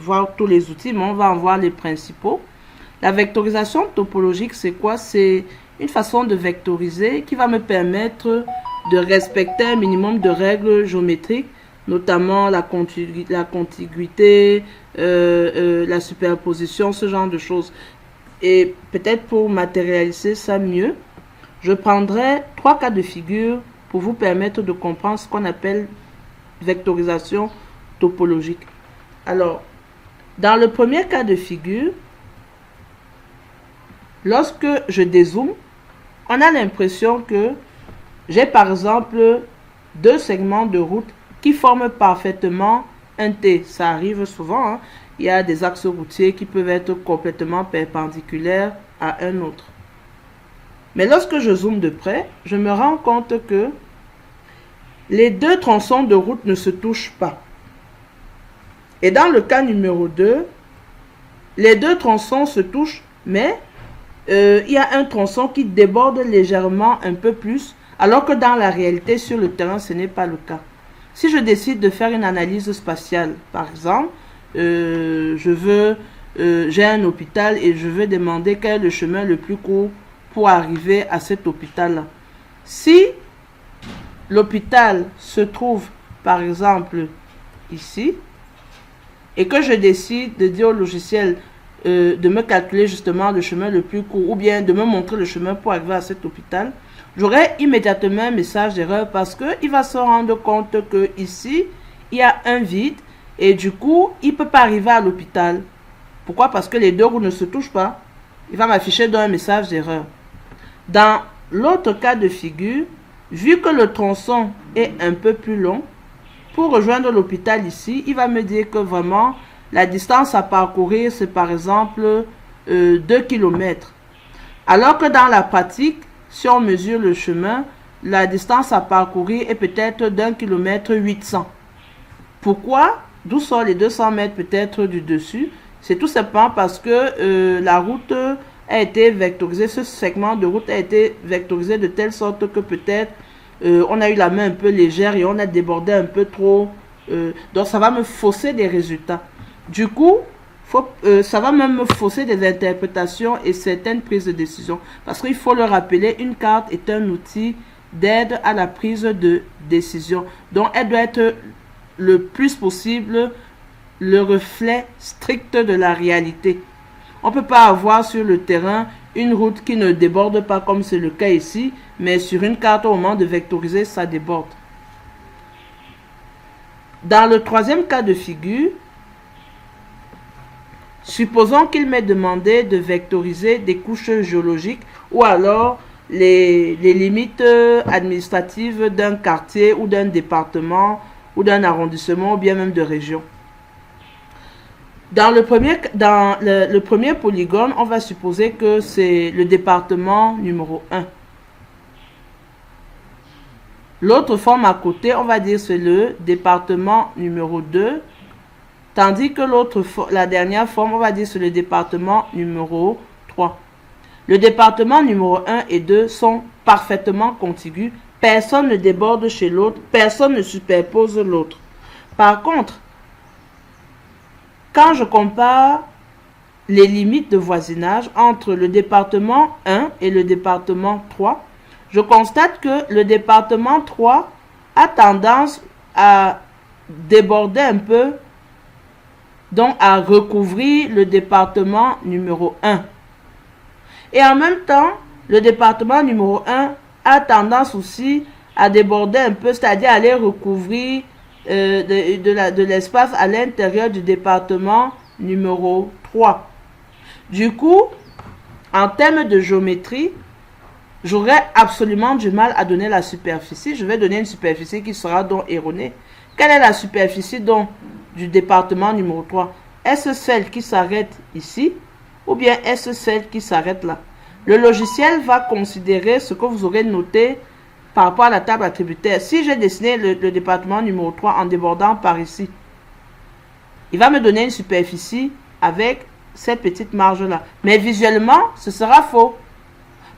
voir tous les outils, mais on va en voir les principaux. La vectorisation topologique, c'est quoi? C'est une façon de vectoriser qui va me permettre de respecter un minimum de règles géométriques, notamment la contiguïté, la superposition, ce genre de choses. Et peut-être pour matérialiser ça mieux, Je prendrai 3 cas de figure pour vous permettre de comprendre ce qu'on appelle vectorisation topologique. Alors, dans le premier cas de figure, lorsque je dézoome, on a l'impression que j'ai par exemple 2 segments de route qui forment parfaitement un T. Ça arrive souvent, hein. Il y a des axes routiers qui peuvent être complètement perpendiculaires à un autre. Mais lorsque je zoome de près, je me rends compte que les 2 tronçons de route ne se touchent pas. Et dans le cas numéro 2, les 2 tronçons se touchent, mais il y a un tronçon qui déborde légèrement un peu plus, alors que dans la réalité, sur le terrain, ce n'est pas le cas. Si je décide de faire une analyse spatiale, par exemple, j'ai un hôpital et je veux demander quel est le chemin le plus court pour arriver à cet hôpital-là. Si l'hôpital se trouve, par exemple, ici, et que je décide de dire au logiciel de me calculer justement le chemin le plus court, ou bien de me montrer le chemin pour arriver à cet hôpital, j'aurai immédiatement un message d'erreur parce qu'il va se rendre compte que ici, il y a un vide et du coup, il ne peut pas arriver à l'hôpital. Pourquoi? Parce que les 2 roues ne se touchent pas. Il va m'afficher un message d'erreur. Dans l'autre cas de figure, vu que le tronçon est un peu plus long, pour rejoindre l'hôpital ici, il va me dire que vraiment, la distance à parcourir, c'est par exemple 2 km. Alors que dans la pratique, si on mesure le chemin, la distance à parcourir est peut-être d'1 km 800. Pourquoi? D'où sont les 200 mètres peut-être du dessus? C'est tout simplement parce que la route a été vectorisée, ce segment de route a été vectorisé de telle sorte que peut-être on a eu la main un peu légère et on a débordé un peu trop. Donc ça va me fausser des résultats. Du coup, ça va même me fausser des interprétations et certaines prises de décision. Parce qu'il faut le rappeler, une carte est un outil d'aide à la prise de décision. Donc elle doit être le plus possible le reflet strict de la réalité. On ne peut pas avoir sur le terrain une route qui ne déborde pas comme c'est le cas ici, mais sur une carte au moment de vectoriser, ça déborde. Dans le troisième cas de figure, supposons qu'il m'ait demandé de vectoriser des couches géologiques ou alors les limites administratives d'un quartier ou d'un département ou d'un arrondissement ou bien même de région. Dans le premier polygone, on va supposer que c'est le département numéro 1. L'autre forme à côté, on va dire c'est le département numéro 2. Tandis que la dernière forme, on va dire c'est le département numéro 3. Le département numéro 1 et 2 sont parfaitement contigus. Personne ne déborde chez l'autre, personne ne superpose l'autre. Par contre, quand je compare les limites de voisinage entre le département 1 et le département 3, je constate que le département 3 a tendance à déborder un peu, donc à recouvrir le département numéro 1. Et en même temps, le département numéro 1 a tendance aussi à déborder un peu, c'est-à-dire à aller recouvrir de l'espace à l'intérieur du département numéro 3. Du coup, en termes de géométrie, j'aurais absolument du mal à donner la superficie. Je vais donner une superficie qui sera donc erronée. Quelle est la superficie donc du département numéro 3? Est-ce celle qui s'arrête ici ou bien est-ce celle qui s'arrête là? Le logiciel va considérer ce que vous aurez noté par rapport à la table attributaire. Si j'ai dessiné le département numéro 3 en débordant par ici, il va me donner une superficie avec cette petite marge-là. Mais visuellement, ce sera faux.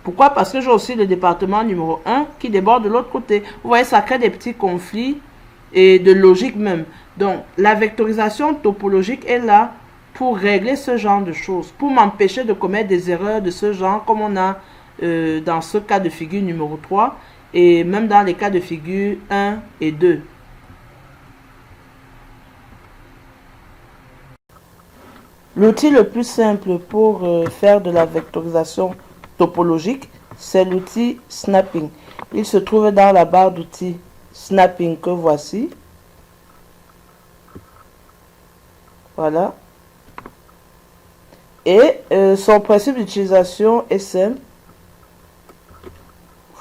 Pourquoi? Parce que j'ai aussi le département numéro 1 qui déborde de l'autre côté. Vous voyez, ça crée des petits conflits et de logique même. Donc, la vectorisation topologique est là pour régler ce genre de choses, pour m'empêcher de commettre des erreurs de ce genre, comme on a dans ce cas de figure numéro 3, et même dans les cas de figure 1 et 2. L'outil le plus simple pour faire de la vectorisation topologique, c'est l'outil Snapping. Il se trouve dans la barre d'outils Snapping que voici. Voilà. Et son principe d'utilisation est simple.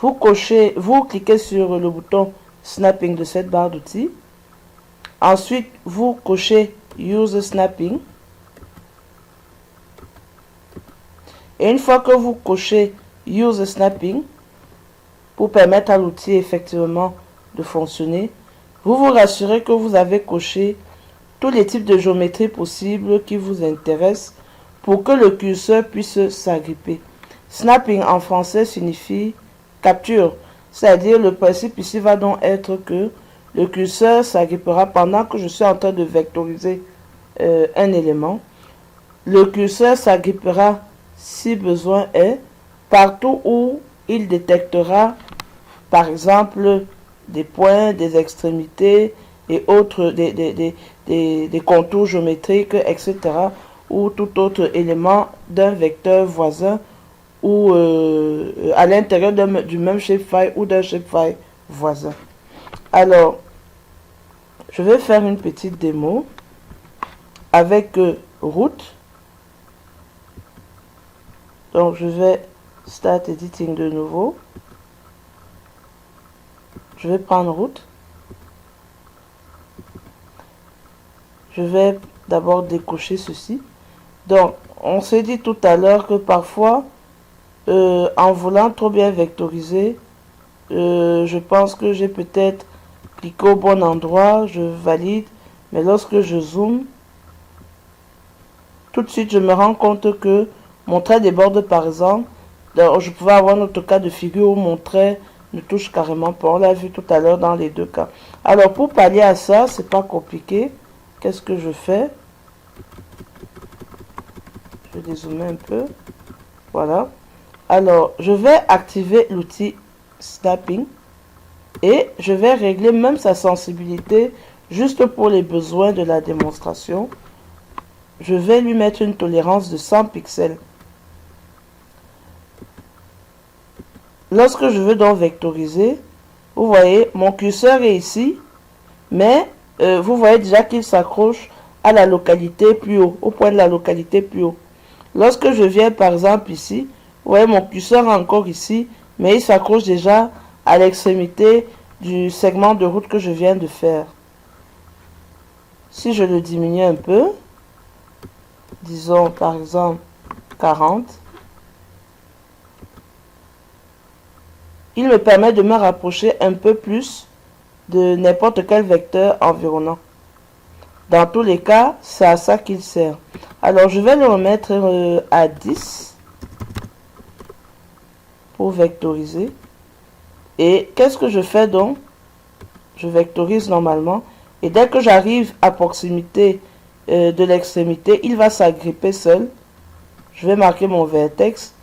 Vous cliquez sur le bouton Snapping de cette barre d'outils. Ensuite, vous cochez Use Snapping. Et une fois que vous cochez Use Snapping, pour permettre à l'outil effectivement de fonctionner, vous vous rassurez que vous avez coché tous les types de géométrie possibles qui vous intéressent pour que le curseur puisse s'agripper. Snapping en français signifie capture, c'est-à-dire le principe ici va donc être que le curseur s'agrippera pendant que je suis en train de vectoriser un élément. Le curseur s'agrippera si besoin est partout où il détectera par exemple des points, des extrémités et autres, des contours géométriques, etc. ou tout autre élément d'un vecteur voisin ou à l'intérieur du même shapefile ou d'un shapefile voisin. Alors, je vais faire une petite démo avec route. Donc, je vais Start Editing de nouveau. Je vais prendre route. Je vais d'abord décocher ceci. Donc, on s'est dit tout à l'heure que parfois, en voulant trop bien vectoriser, je pense que j'ai peut-être cliqué au bon endroit, je valide, mais lorsque je zoome, tout de suite je me rends compte que mon trait déborde par exemple. Je pouvais avoir un autre cas de figure où mon trait ne touche carrément pas. On l'a vu tout à l'heure dans les deux cas. Alors pour pallier à ça, c'est pas compliqué. Qu'est-ce que je fais? Je vais dézoomer un peu. Voilà. Alors je vais activer l'outil Snapping et je vais régler même sa sensibilité juste pour les besoins de la démonstration. Je vais lui mettre une tolérance de 100 pixels. Lorsque je veux donc vectoriser, vous voyez, mon curseur est ici, mais vous voyez déjà qu'il s'accroche à la localité plus haut, au point de la localité plus haut. Lorsque je viens par exemple ici, vous voyez mon curseur est encore ici, mais il s'accroche déjà à l'extrémité du segment de route que je viens de faire. Si je le diminue un peu, disons par exemple 40, il me permet de me rapprocher un peu plus de n'importe quel vecteur environnant. Dans tous les cas, c'est à ça qu'il sert. Alors, je vais le remettre à 10 pour vectoriser. Et qu'est-ce que je fais donc? Je vectorise normalement. Et dès que j'arrive à proximité de l'extrémité, il va s'agripper seul. Je vais marquer mon vertex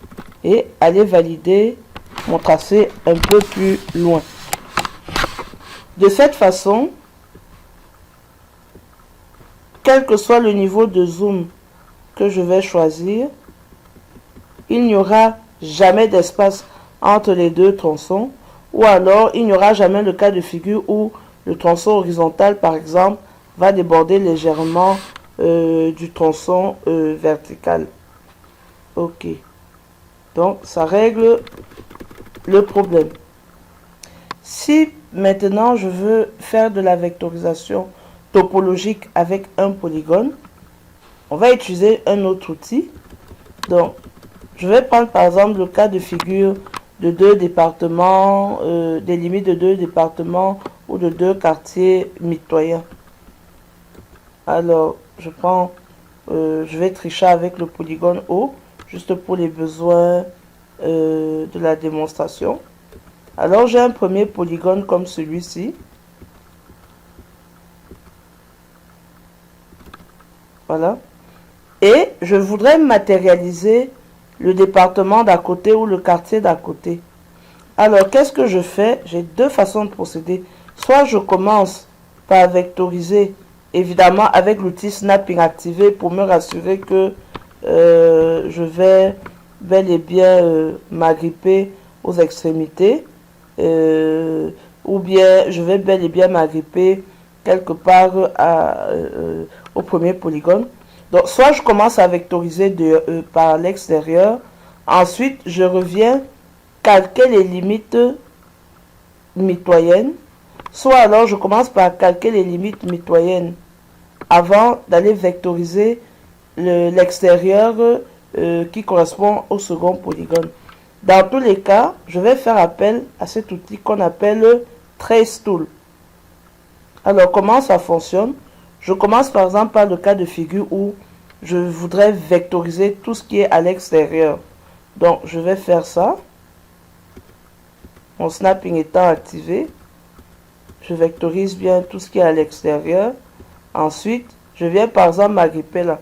et aller valider mon tracé un peu plus loin. De cette façon, quel que soit le niveau de zoom que je vais choisir, il n'y aura jamais d'espace entre les deux tronçons, ou alors il n'y aura jamais le cas de figure où le tronçon horizontal par exemple va déborder légèrement du tronçon vertical. Ok, donc ça règle le problème. Si maintenant je veux faire de la vectorisation topologique avec un polygone, on va utiliser un autre outil. Donc je vais prendre par exemple le cas de figure de deux départements, des limites de deux départements ou de deux quartiers mitoyens. Alors je prends, je vais tricher avec le polygone O juste pour les besoins de la démonstration. Alors j'ai un premier polygone comme celui-ci. Voilà. Et je voudrais matérialiser le département d'à côté ou le quartier d'à côté. Alors qu'est-ce que je fais? J'ai deux façons de procéder. Soit je commence par vectoriser, évidemment avec l'outil Snapping activé pour me rassurer que je vais bel et bien m'agripper aux extrémités, ou bien je vais bel et bien m'agripper quelque part au premier polygone. Donc soit je commence à vectoriser par l'extérieur, ensuite je reviens calquer les limites mitoyennes, soit alors je commence par calquer les limites mitoyennes avant d'aller vectoriser l'extérieur qui correspond au second polygone. Dans tous les cas, je vais faire appel à cet outil qu'on appelle Trace Tool. Alors, comment ça fonctionne? Je commence par exemple par le cas de figure où je voudrais vectoriser tout ce qui est à l'extérieur. Donc, je vais faire ça. Mon snapping étant activé, je vectorise bien tout ce qui est à l'extérieur. Ensuite, je viens par exemple m'agripper là.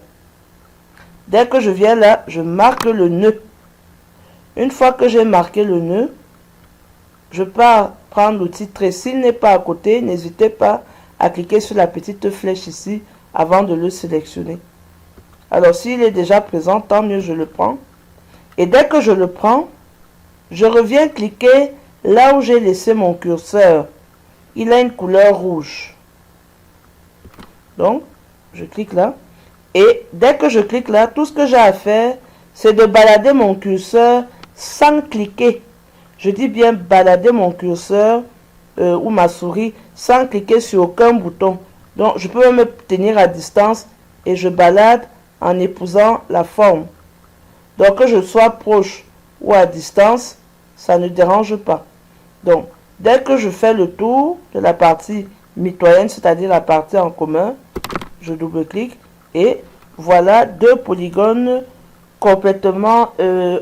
Dès que je viens là, je marque le nœud. Une fois que j'ai marqué le nœud, je pars prendre l'outil Trace. S'il n'est pas à côté, n'hésitez pas à cliquer sur la petite flèche ici avant de le sélectionner. Alors s'il est déjà présent, tant mieux, je le prends. Et dès que je le prends, je reviens cliquer là où j'ai laissé mon curseur. Il a une couleur rouge. Donc, je clique là. Et dès que je clique là, tout ce que j'ai à faire, c'est de balader mon curseur sans cliquer. Je dis bien balader mon curseur ou ma souris sans cliquer sur aucun bouton. Donc, je peux me tenir à distance et je balade en épousant la forme. Donc, que je sois proche ou à distance, ça ne dérange pas. Donc, dès que je fais le tour de la partie mitoyenne, c'est-à-dire la partie en commun, je double-clique et voilà deux polygones complètement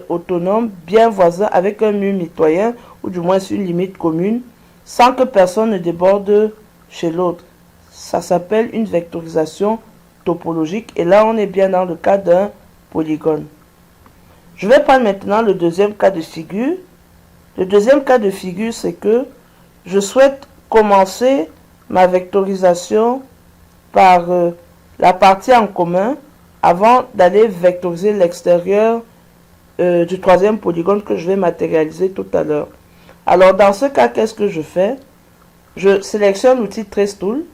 autonomes, bien voisins, avec un mur mitoyen ou du moins une limite commune, sans que personne ne déborde chez l'autre. Ça s'appelle une vectorisation topologique et là on est bien dans le cas d'un polygone. Je vais prendre maintenant le deuxième cas de figure. Le deuxième cas de figure, c'est que je souhaite commencer ma vectorisation par la partie en commun avant d'aller vectoriser l'extérieur du troisième polygone que je vais matérialiser tout à l'heure. Alors dans ce cas, qu'est-ce que je fais? Je sélectionne l'outil Trace Tool.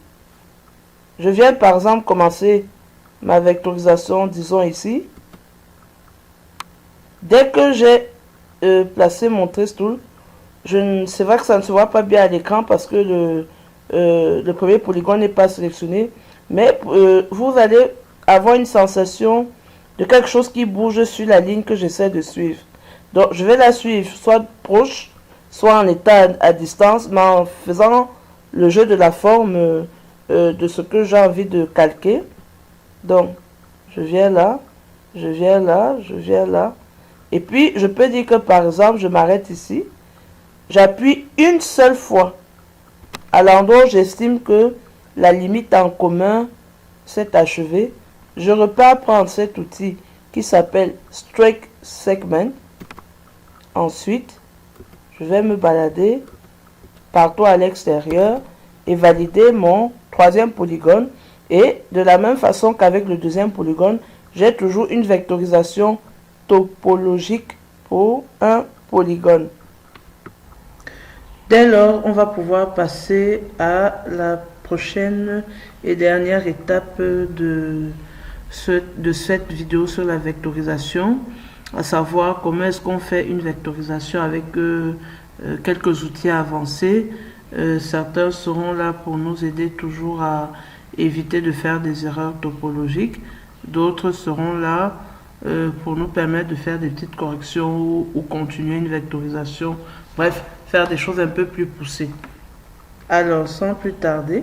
Je viens par exemple commencer ma vectorisation, disons ici. Dès que j'ai placé mon Trace Tool, c'est vrai que ça ne se voit pas bien à l'écran parce que le premier polygone n'est pas sélectionné, mais vous allez avoir une sensation de quelque chose qui bouge sur la ligne que j'essaie de suivre. Donc je vais la suivre soit proche, soit en état à distance, mais en faisant le jeu de la forme de ce que j'ai envie de calquer. Donc je viens là, je viens là, je viens là. Et puis je peux dire que par exemple je m'arrête ici. J'appuie une seule fois à l'endroit où j'estime que la limite en commun s'est achevée. Je repars prendre cet outil qui s'appelle Strike Segment. Ensuite, je vais me balader partout à l'extérieur et valider mon troisième polygone. Et de la même façon qu'avec le deuxième polygone, j'ai toujours une vectorisation topologique pour un polygone. Dès lors, on va pouvoir passer à la prochaine et dernière étape de cette vidéo sur la vectorisation, à savoir comment est-ce qu'on fait une vectorisation avec quelques outils avancés. Certains seront là pour nous aider toujours à éviter de faire des erreurs topologiques. D'autres seront là pour nous permettre de faire des petites corrections ou continuer une vectorisation. Bref, faire des choses un peu plus poussées. Alors, sans plus tarder,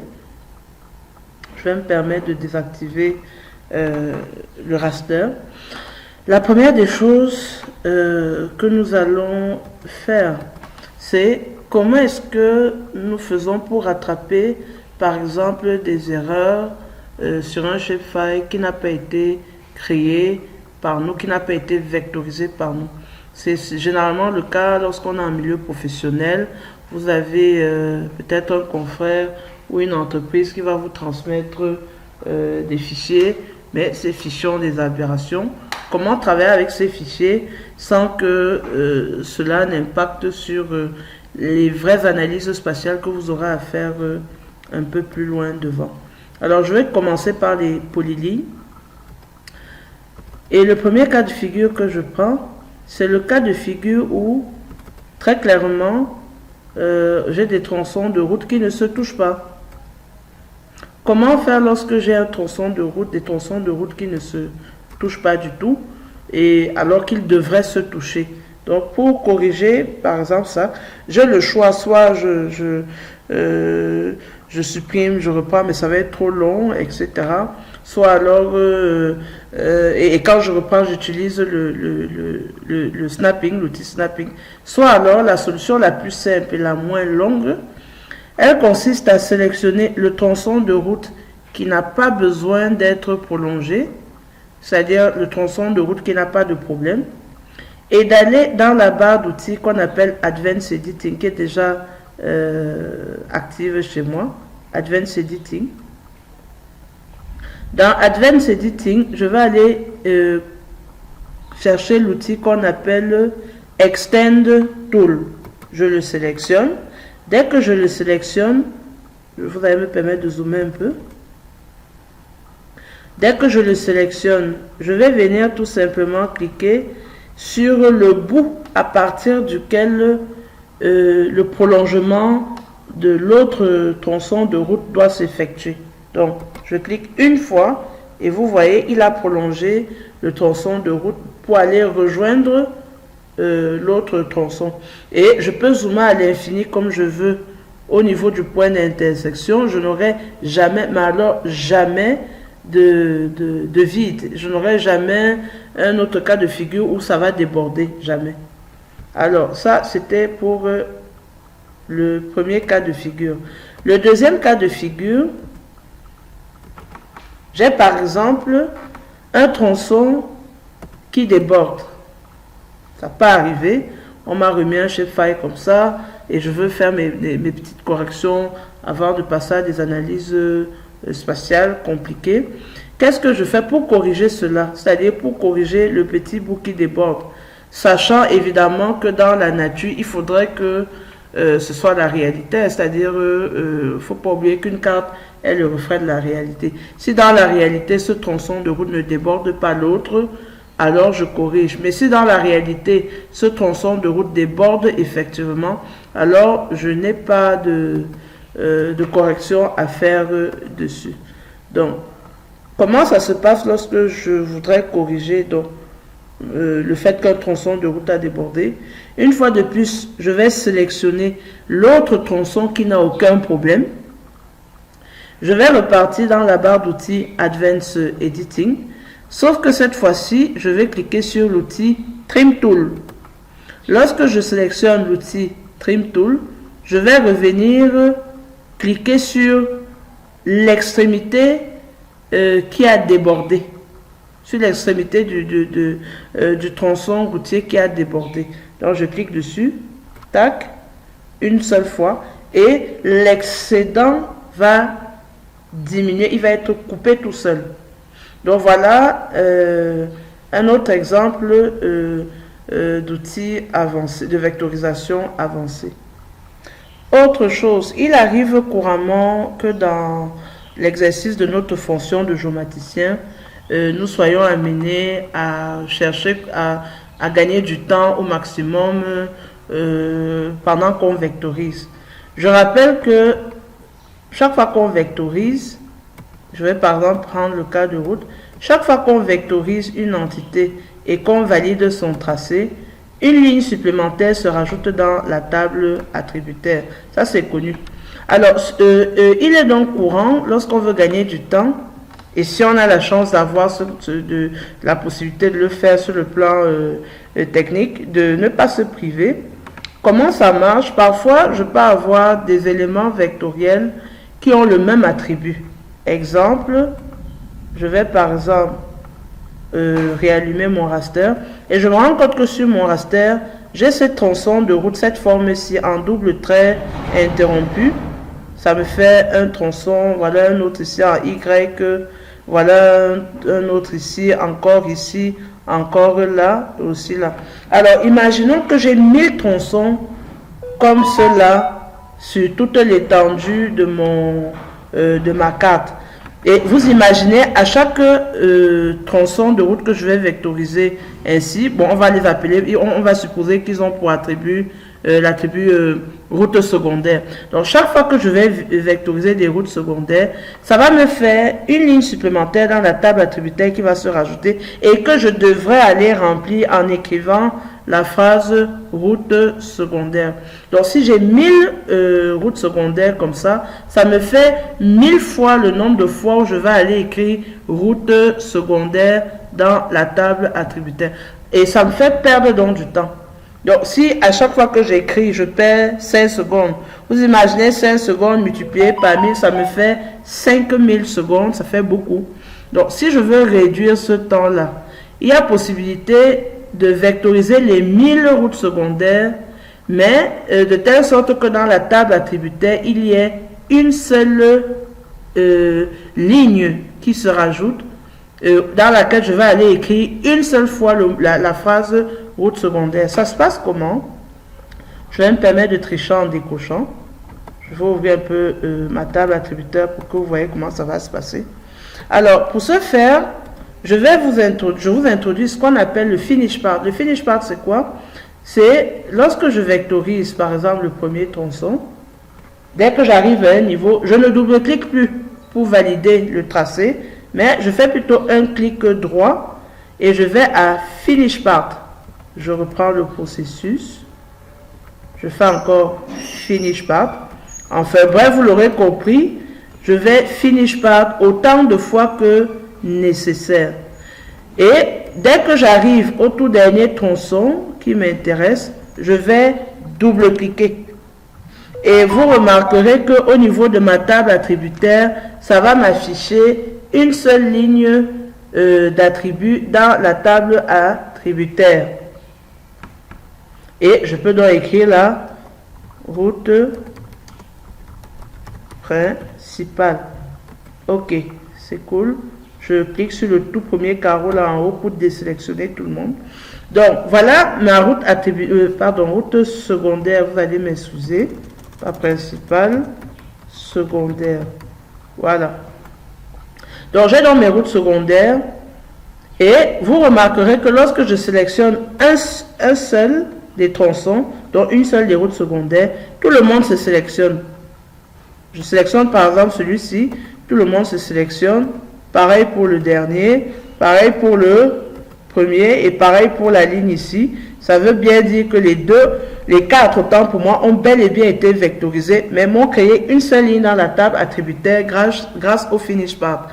je vais me permettre de désactiver le raster. La première des choses que nous allons faire, c'est comment est-ce que nous faisons pour rattraper, par exemple, des erreurs sur un shapefile qui n'a pas été créé par nous, qui n'a pas été vectorisé par nous. C'est généralement le cas lorsqu'on est en milieu professionnel. Vous avez peut-être un confrère ou une entreprise qui va vous transmettre des fichiers, mais ces fichiers ont des aberrations. comment travailler avec ces fichiers sans que cela n'impacte sur les vraies analyses spatiales que vous aurez à faire un peu plus loin devant. Alors, je vais commencer par les polylignes. Et le premier cas de figure que je prends, c'est le cas de figure où, très clairement, j'ai des tronçons de route qui ne se touchent pas. Comment faire lorsque j'ai un tronçon de route, des tronçons de route qui ne se touchent pas du tout, et alors qu'ils devraient se toucher? Donc, pour corriger, par exemple, ça, j'ai le choix, soit je supprime, je reprends, mais ça va être trop long, etc. Soit alors, et quand je reprends, j'utilise le snapping, l'outil snapping. Soit alors, la solution la plus simple et la moins longue, elle consiste à sélectionner le tronçon de route qui n'a pas besoin d'être prolongé, c'est-à-dire le tronçon de route qui n'a pas de problème, et d'aller dans la barre d'outils qu'on appelle Advanced Editing, qui est déjà active chez moi, Advanced Editing. Dans Advanced Editing, je vais aller chercher l'outil qu'on appelle Extend Tool. Je le sélectionne. Dès que je le sélectionne, vous allez me permettre de zoomer un peu. Dès que je le sélectionne, je vais venir tout simplement cliquer sur le bout à partir duquel le prolongement de l'autre tronçon de route doit s'effectuer. Donc, je clique une fois et vous voyez, il a prolongé le tronçon de route pour aller rejoindre l'autre tronçon. Et je peux zoomer à l'infini comme je veux au niveau du point d'intersection. Je n'aurai jamais, mais alors jamais de vide. Je n'aurai jamais un autre cas de figure où ça va déborder, jamais. Alors, ça, c'était pour le premier cas de figure. Le deuxième cas de figure, j'ai par exemple un tronçon qui déborde. Ça peut arriver. On m'a remis un shapefile comme ça et je veux faire mes petites corrections avant de passer à des analyses spatiales compliquées. Qu'est-ce que je fais pour corriger cela? C'est-à-dire pour corriger le petit bout qui déborde. Sachant évidemment que dans la nature, il faudrait que ce soit la réalité. C'est-à-dire, il ne faut pas oublier qu'une carte est le reflet de la réalité. Si dans la réalité, ce tronçon de route ne déborde pas l'autre, alors je corrige. Mais si dans la réalité, ce tronçon de route déborde effectivement, alors je n'ai pas de correction à faire dessus. Donc, comment ça se passe lorsque je voudrais corriger donc, le fait qu'un tronçon de route a débordé? Une fois de plus, je vais sélectionner l'autre tronçon qui n'a aucun problème. Je vais repartir dans la barre d'outils Advanced Editing. Sauf que cette fois-ci, je vais cliquer sur l'outil Trim Tool. Lorsque je sélectionne l'outil Trim Tool, je vais revenir cliquer sur l'extrémité qui a débordé. Sur l'extrémité du tronçon routier qui a débordé. Donc je clique dessus, tac, une seule fois, et l'excédent va diminuer, il va être coupé tout seul. Donc voilà un autre exemple d'outil avancé, de vectorisation avancée. Autre chose, il arrive couramment que dans l'exercice de notre fonction de géomaticien, nous soyons amenés à chercher à gagner du temps au maximum pendant qu'on vectorise. Je rappelle que chaque fois qu'on vectorise, je vais par exemple prendre le cas de route. Chaque fois qu'on vectorise une entité et qu'on valide son tracé, une ligne supplémentaire se rajoute dans la table attributaire. Ça, c'est connu. Alors, il est donc courant, lorsqu'on veut gagner du temps, et si on a la chance d'avoir la possibilité de le faire sur le plan technique, de ne pas se priver. Comment ça marche? Parfois, je peux avoir des éléments vectoriels qui ont le même attribut. Exemple, je vais par exemple réallumer mon raster et je me rends compte que sur mon raster, j'ai cette tronçon de route, cette forme-ci en double trait interrompu. Ça me fait un tronçon, voilà un autre ici en Y, voilà un autre ici, encore ici encore là, aussi là. Alors, imaginons que j'ai 1000 tronçons comme cela sur toute l'étendue de ma carte. Et vous imaginez, à chaque tronçon de route que je vais vectoriser ainsi, bon, on va les appeler, on va supposer qu'ils ont pour attribut l'attribut route secondaire. Donc, chaque fois que je vais vectoriser des routes secondaires, ça va me faire une ligne supplémentaire dans la table attributaire qui va se rajouter et que je devrais aller remplir en écrivant la phrase route secondaire. Donc, si j'ai 1000 routes secondaires comme ça me fait 1000 fois le nombre de fois où je vais aller écrire route secondaire dans la table attributaire. Et ça me fait perdre donc du temps. Donc, si à chaque fois que j'écris, je perds 5 secondes, vous imaginez 5 secondes multipliées par 1000, ça me fait 5000 secondes, ça fait beaucoup. Donc, si je veux réduire ce temps-là, il y a possibilité de vectoriser les 1000 routes secondaires, mais de telle sorte que dans la table attributaire, il y ait une seule ligne qui se rajoute, dans laquelle je vais aller écrire une seule fois la phrase route secondaire. Ça se passe comment? Je vais me permettre de tricher en décochant. Je vais ouvrir un peu ma table attributeur pour que vous voyez comment ça va se passer. Alors, pour ce faire, je vous introduis ce qu'on appelle le finish part. Le finish part, c'est quoi? C'est lorsque je vectorise, par exemple, le premier tronçon, dès que j'arrive à un niveau, je ne double-clique plus pour valider le tracé, mais je fais plutôt un clic droit et je vais à finish part. Je reprends le processus. Je fais encore finish part. Enfin, bref, vous l'aurez compris, je vais finish part autant de fois que nécessaire. Et dès que j'arrive au tout dernier tronçon qui m'intéresse, je vais double-cliquer. Et vous remarquerez qu'au niveau de ma table attributaire, ça va m'afficher une seule ligne d'attribut dans la table attributaire. Et je peux donc écrire la route principale. Ok, c'est cool. Je clique sur le tout premier carreau là en haut pour désélectionner tout le monde. Donc, voilà ma route route secondaire. Vous allez m'excuser. Pas principale, secondaire. Voilà. Donc, j'ai dans mes routes secondaires. Et vous remarquerez que lorsque je sélectionne un seul des tronçons, donc une seule des routes secondaires, tout le monde se sélectionne. Je sélectionne par exemple celui-ci, tout le monde se sélectionne. Pareil pour le dernier, pareil pour le premier et pareil pour la ligne ici. Ça veut bien dire que les 4 temps pour moi ont bel et bien été vectorisés, mais m'ont créé une seule ligne dans la table attributaire grâce au finish part.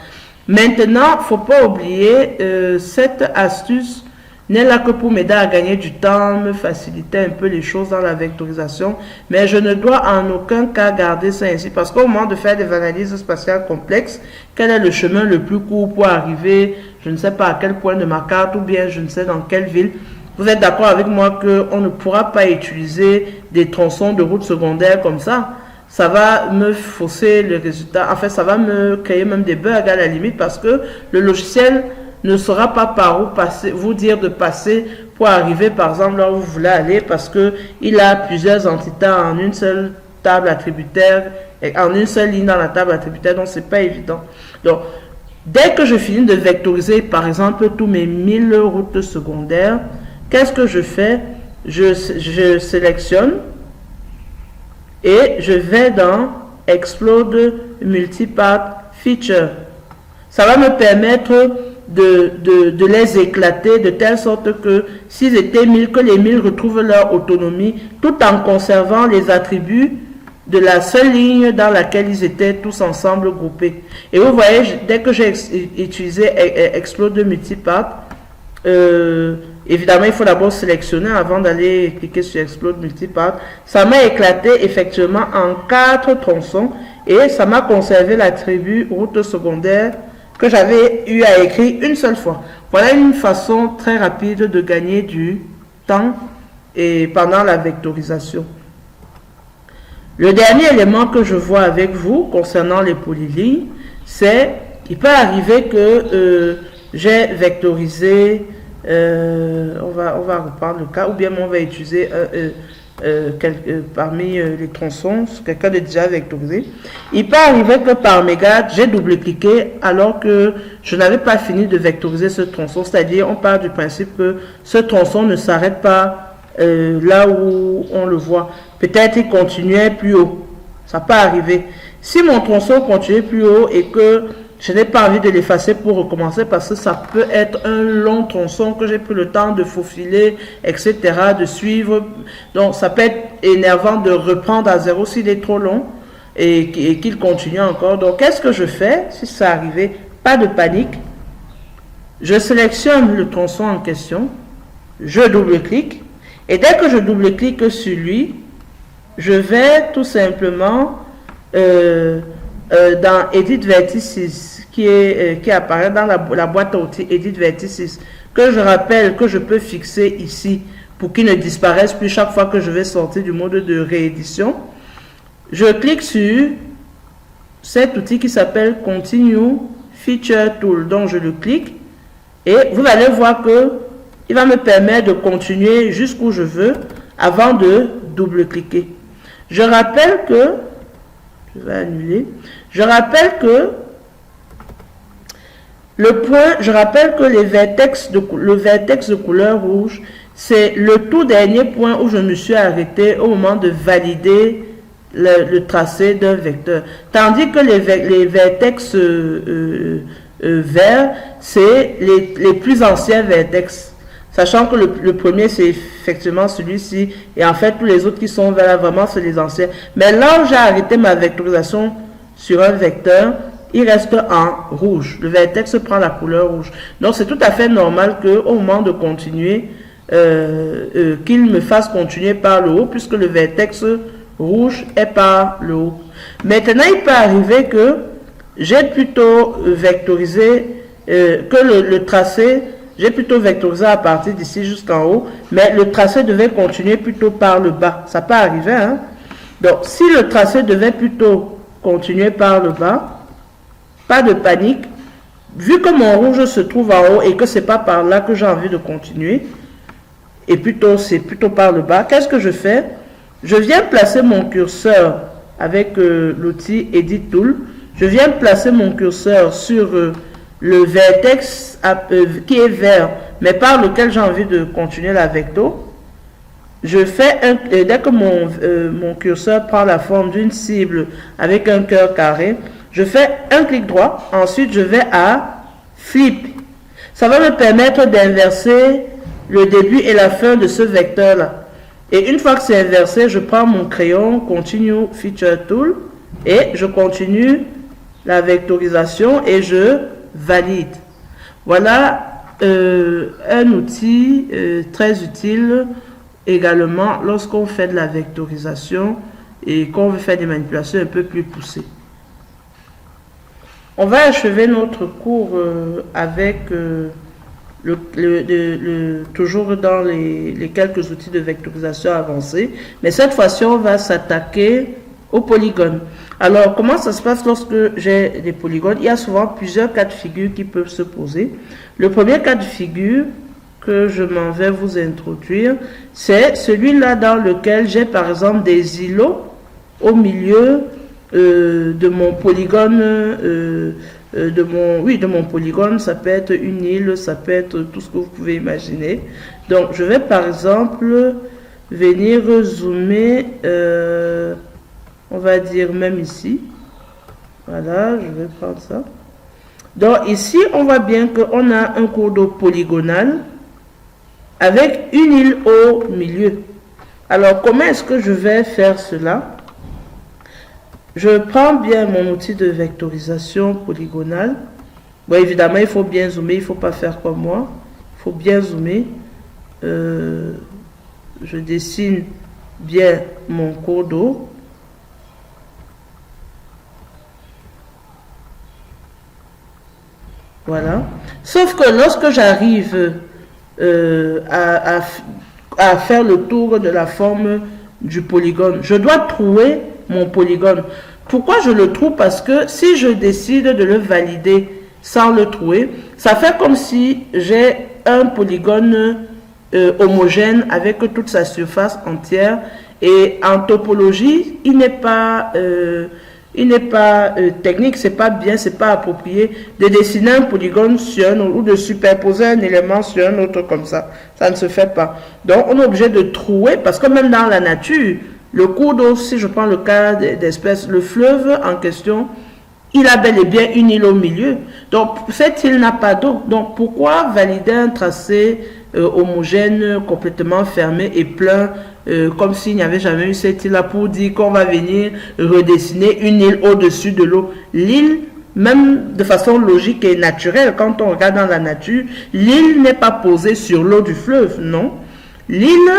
Maintenant, il ne faut pas oublier, cette astuce n'est là que pour m'aider à gagner du temps, me faciliter un peu les choses dans la vectorisation, mais je ne dois en aucun cas garder ça ainsi, parce qu'au moment de faire des analyses spatiales complexes, quel est le chemin le plus court pour arriver, je ne sais pas à quel point de ma carte, ou bien je ne sais dans quelle ville. Vous êtes d'accord avec moi qu'on ne pourra pas utiliser des tronçons de route secondaire comme ça? Ça va me fausser le résultat. En fait, ça va me créer même des bugs à la limite parce que le logiciel ne saura pas par où passer, vous dire de passer pour arriver par exemple là où vous voulez aller parce que il a plusieurs entités en une seule table attributaire et en une seule ligne dans la table attributaire, donc c'est pas évident. Donc, dès que je finis de vectoriser par exemple tous mes 1000 routes secondaires, qu'est-ce que je fais? Je sélectionne et je vais dans Explode Multipart Feature. Ça va me permettre de les éclater de telle sorte que s'ils étaient 1000, que les 1000 retrouvent leur autonomie tout en conservant les attributs de la seule ligne dans laquelle ils étaient tous ensemble groupés. Et vous voyez, dès que j'ai utilisé Explode Multipart, évidemment, il faut d'abord sélectionner avant d'aller cliquer sur Explode Multipart. Ça m'a éclaté effectivement en 4 tronçons et ça m'a conservé l'attribut route secondaire que j'avais eu à écrire une seule fois. Voilà une façon très rapide de gagner du temps et pendant la vectorisation. Le dernier élément que je vois avec vous concernant les polylignes, c'est qu'il peut arriver que j'ai vectorisé On va reprendre le cas, ou bien on va utiliser parmi les tronçons, quelqu'un de déjà vectorisé. Il peut arriver que par mégarde, j'ai double-cliqué alors que je n'avais pas fini de vectoriser ce tronçon, c'est-à-dire on part du principe que ce tronçon ne s'arrête pas là où on le voit. Peut-être il continuait plus haut, ça peut arriver. Si mon tronçon continuait plus haut et que je n'ai pas envie de l'effacer pour recommencer parce que ça peut être un long tronçon que j'ai pris le temps de faufiler, etc., de suivre. Donc, ça peut être énervant de reprendre à zéro s'il est trop long et qu'il continue encore. Donc, qu'est-ce que je fais si ça arrivait? Pas de panique. Je sélectionne le tronçon en question. Je double-clique. Et dès que je double-clique sur lui, je vais tout simplement dans Edit Vertices qui apparaît dans la boîte à outils Edit Vertices, que je rappelle que je peux fixer ici pour qu'il ne disparaisse plus chaque fois que je vais sortir du mode de réédition. Je clique sur cet outil qui s'appelle Continue Feature Tool. Donc je le clique et vous allez voir que il va me permettre de continuer jusqu'où je veux avant de double-cliquer. Je rappelle que je vais annuler. Je rappelle que le vertex de couleur rouge, c'est le tout dernier point où je me suis arrêté au moment de valider le tracé d'un vecteur. Tandis que les vertex verts, c'est les plus anciens vertex. Sachant que le premier, c'est effectivement celui-ci. Et en fait, tous les autres qui sont verts, vraiment, c'est les anciens. Mais là où j'ai arrêté ma vectorisation sur un vecteur, il reste en rouge. Le vertex prend la couleur rouge. Donc, c'est tout à fait normal qu'au moment de continuer, qu'il me fasse continuer par le haut, puisque le vertex rouge est par le haut. Maintenant, il peut arriver que j'ai plutôt vectorisé, que le tracé, j'ai plutôt vectorisé à partir d'ici jusqu'en haut, mais le tracé devait continuer plutôt par le bas. Ça peut arriver, hein? Donc, si le tracé devait plutôt continuer par le bas, pas de panique. Vu que mon rouge se trouve en haut et que c'est pas par là que j'ai envie de continuer, et c'est plutôt par le bas, qu'est-ce que je fais? Je viens placer mon curseur avec l'outil Edit Tool. Je viens placer mon curseur sur le vertex qui est vert, mais par lequel j'ai envie de continuer la vecto. Je fais dès que mon curseur prend la forme d'une cible avec un cœur carré, je fais un clic droit, ensuite je vais à Flip. Ça va me permettre d'inverser le début et la fin de ce vecteur-là. Et une fois que c'est inversé, je prends mon crayon, Continue Feature Tool, et je continue la vectorisation et je valide. Voilà un outil très utile également lorsqu'on fait de la vectorisation et qu'on veut faire des manipulations un peu plus poussées. On va achever notre cours avec toujours dans les quelques outils de vectorisation avancés, mais cette fois-ci on va s'attaquer aux polygones. Alors comment ça se passe lorsque j'ai des polygones? Il y a souvent plusieurs cas de figure qui peuvent se poser. Le premier cas de figure que je m'en vais vous introduire, c'est celui-là dans lequel j'ai par exemple des îlots au milieu de mon polygone, de mon polygone. Ça peut être une île, ça peut être tout ce que vous pouvez imaginer. Donc je vais par exemple venir zoomer, on va dire même ici. Voilà, je vais prendre ça. Donc ici on voit bien qu'on a un cours d'eau polygonal avec une île au milieu. Alors comment est-ce que je vais faire cela? Je prends bien mon outil de vectorisation polygonale. Bon, évidemment, il faut bien zoomer, il ne faut pas faire comme moi. Il faut bien zoomer. Je dessine bien mon cours d'eau. Voilà. Sauf que lorsque j'arrive à faire le tour de la forme du polygone, je dois trouver mon polygone. Pourquoi je le trouve? Parce que si je décide de le valider sans le trouver, ça fait comme si j'ai un polygone homogène avec toute sa surface entière. Et en topologie, il n'est pas technique, c'est pas bien, c'est pas approprié de dessiner un polygone sur un autre ou de superposer un élément sur un autre comme ça. Ça ne se fait pas. Donc, on est obligé de trouer, parce que même dans la nature, le cours d'eau, si je prends le cas d'espèce, le fleuve en question, il a bel et bien une île au milieu. Donc, cette île n'a pas d'eau. Donc, pourquoi valider un tracé homogène, complètement fermé et plein, comme s'il n'y avait jamais eu cette île-là, pour dire qu'on va venir redessiner une île au-dessus de l'eau. L'île, même de façon logique et naturelle, quand on regarde dans la nature, l'île n'est pas posée sur l'eau du fleuve, non. L'île,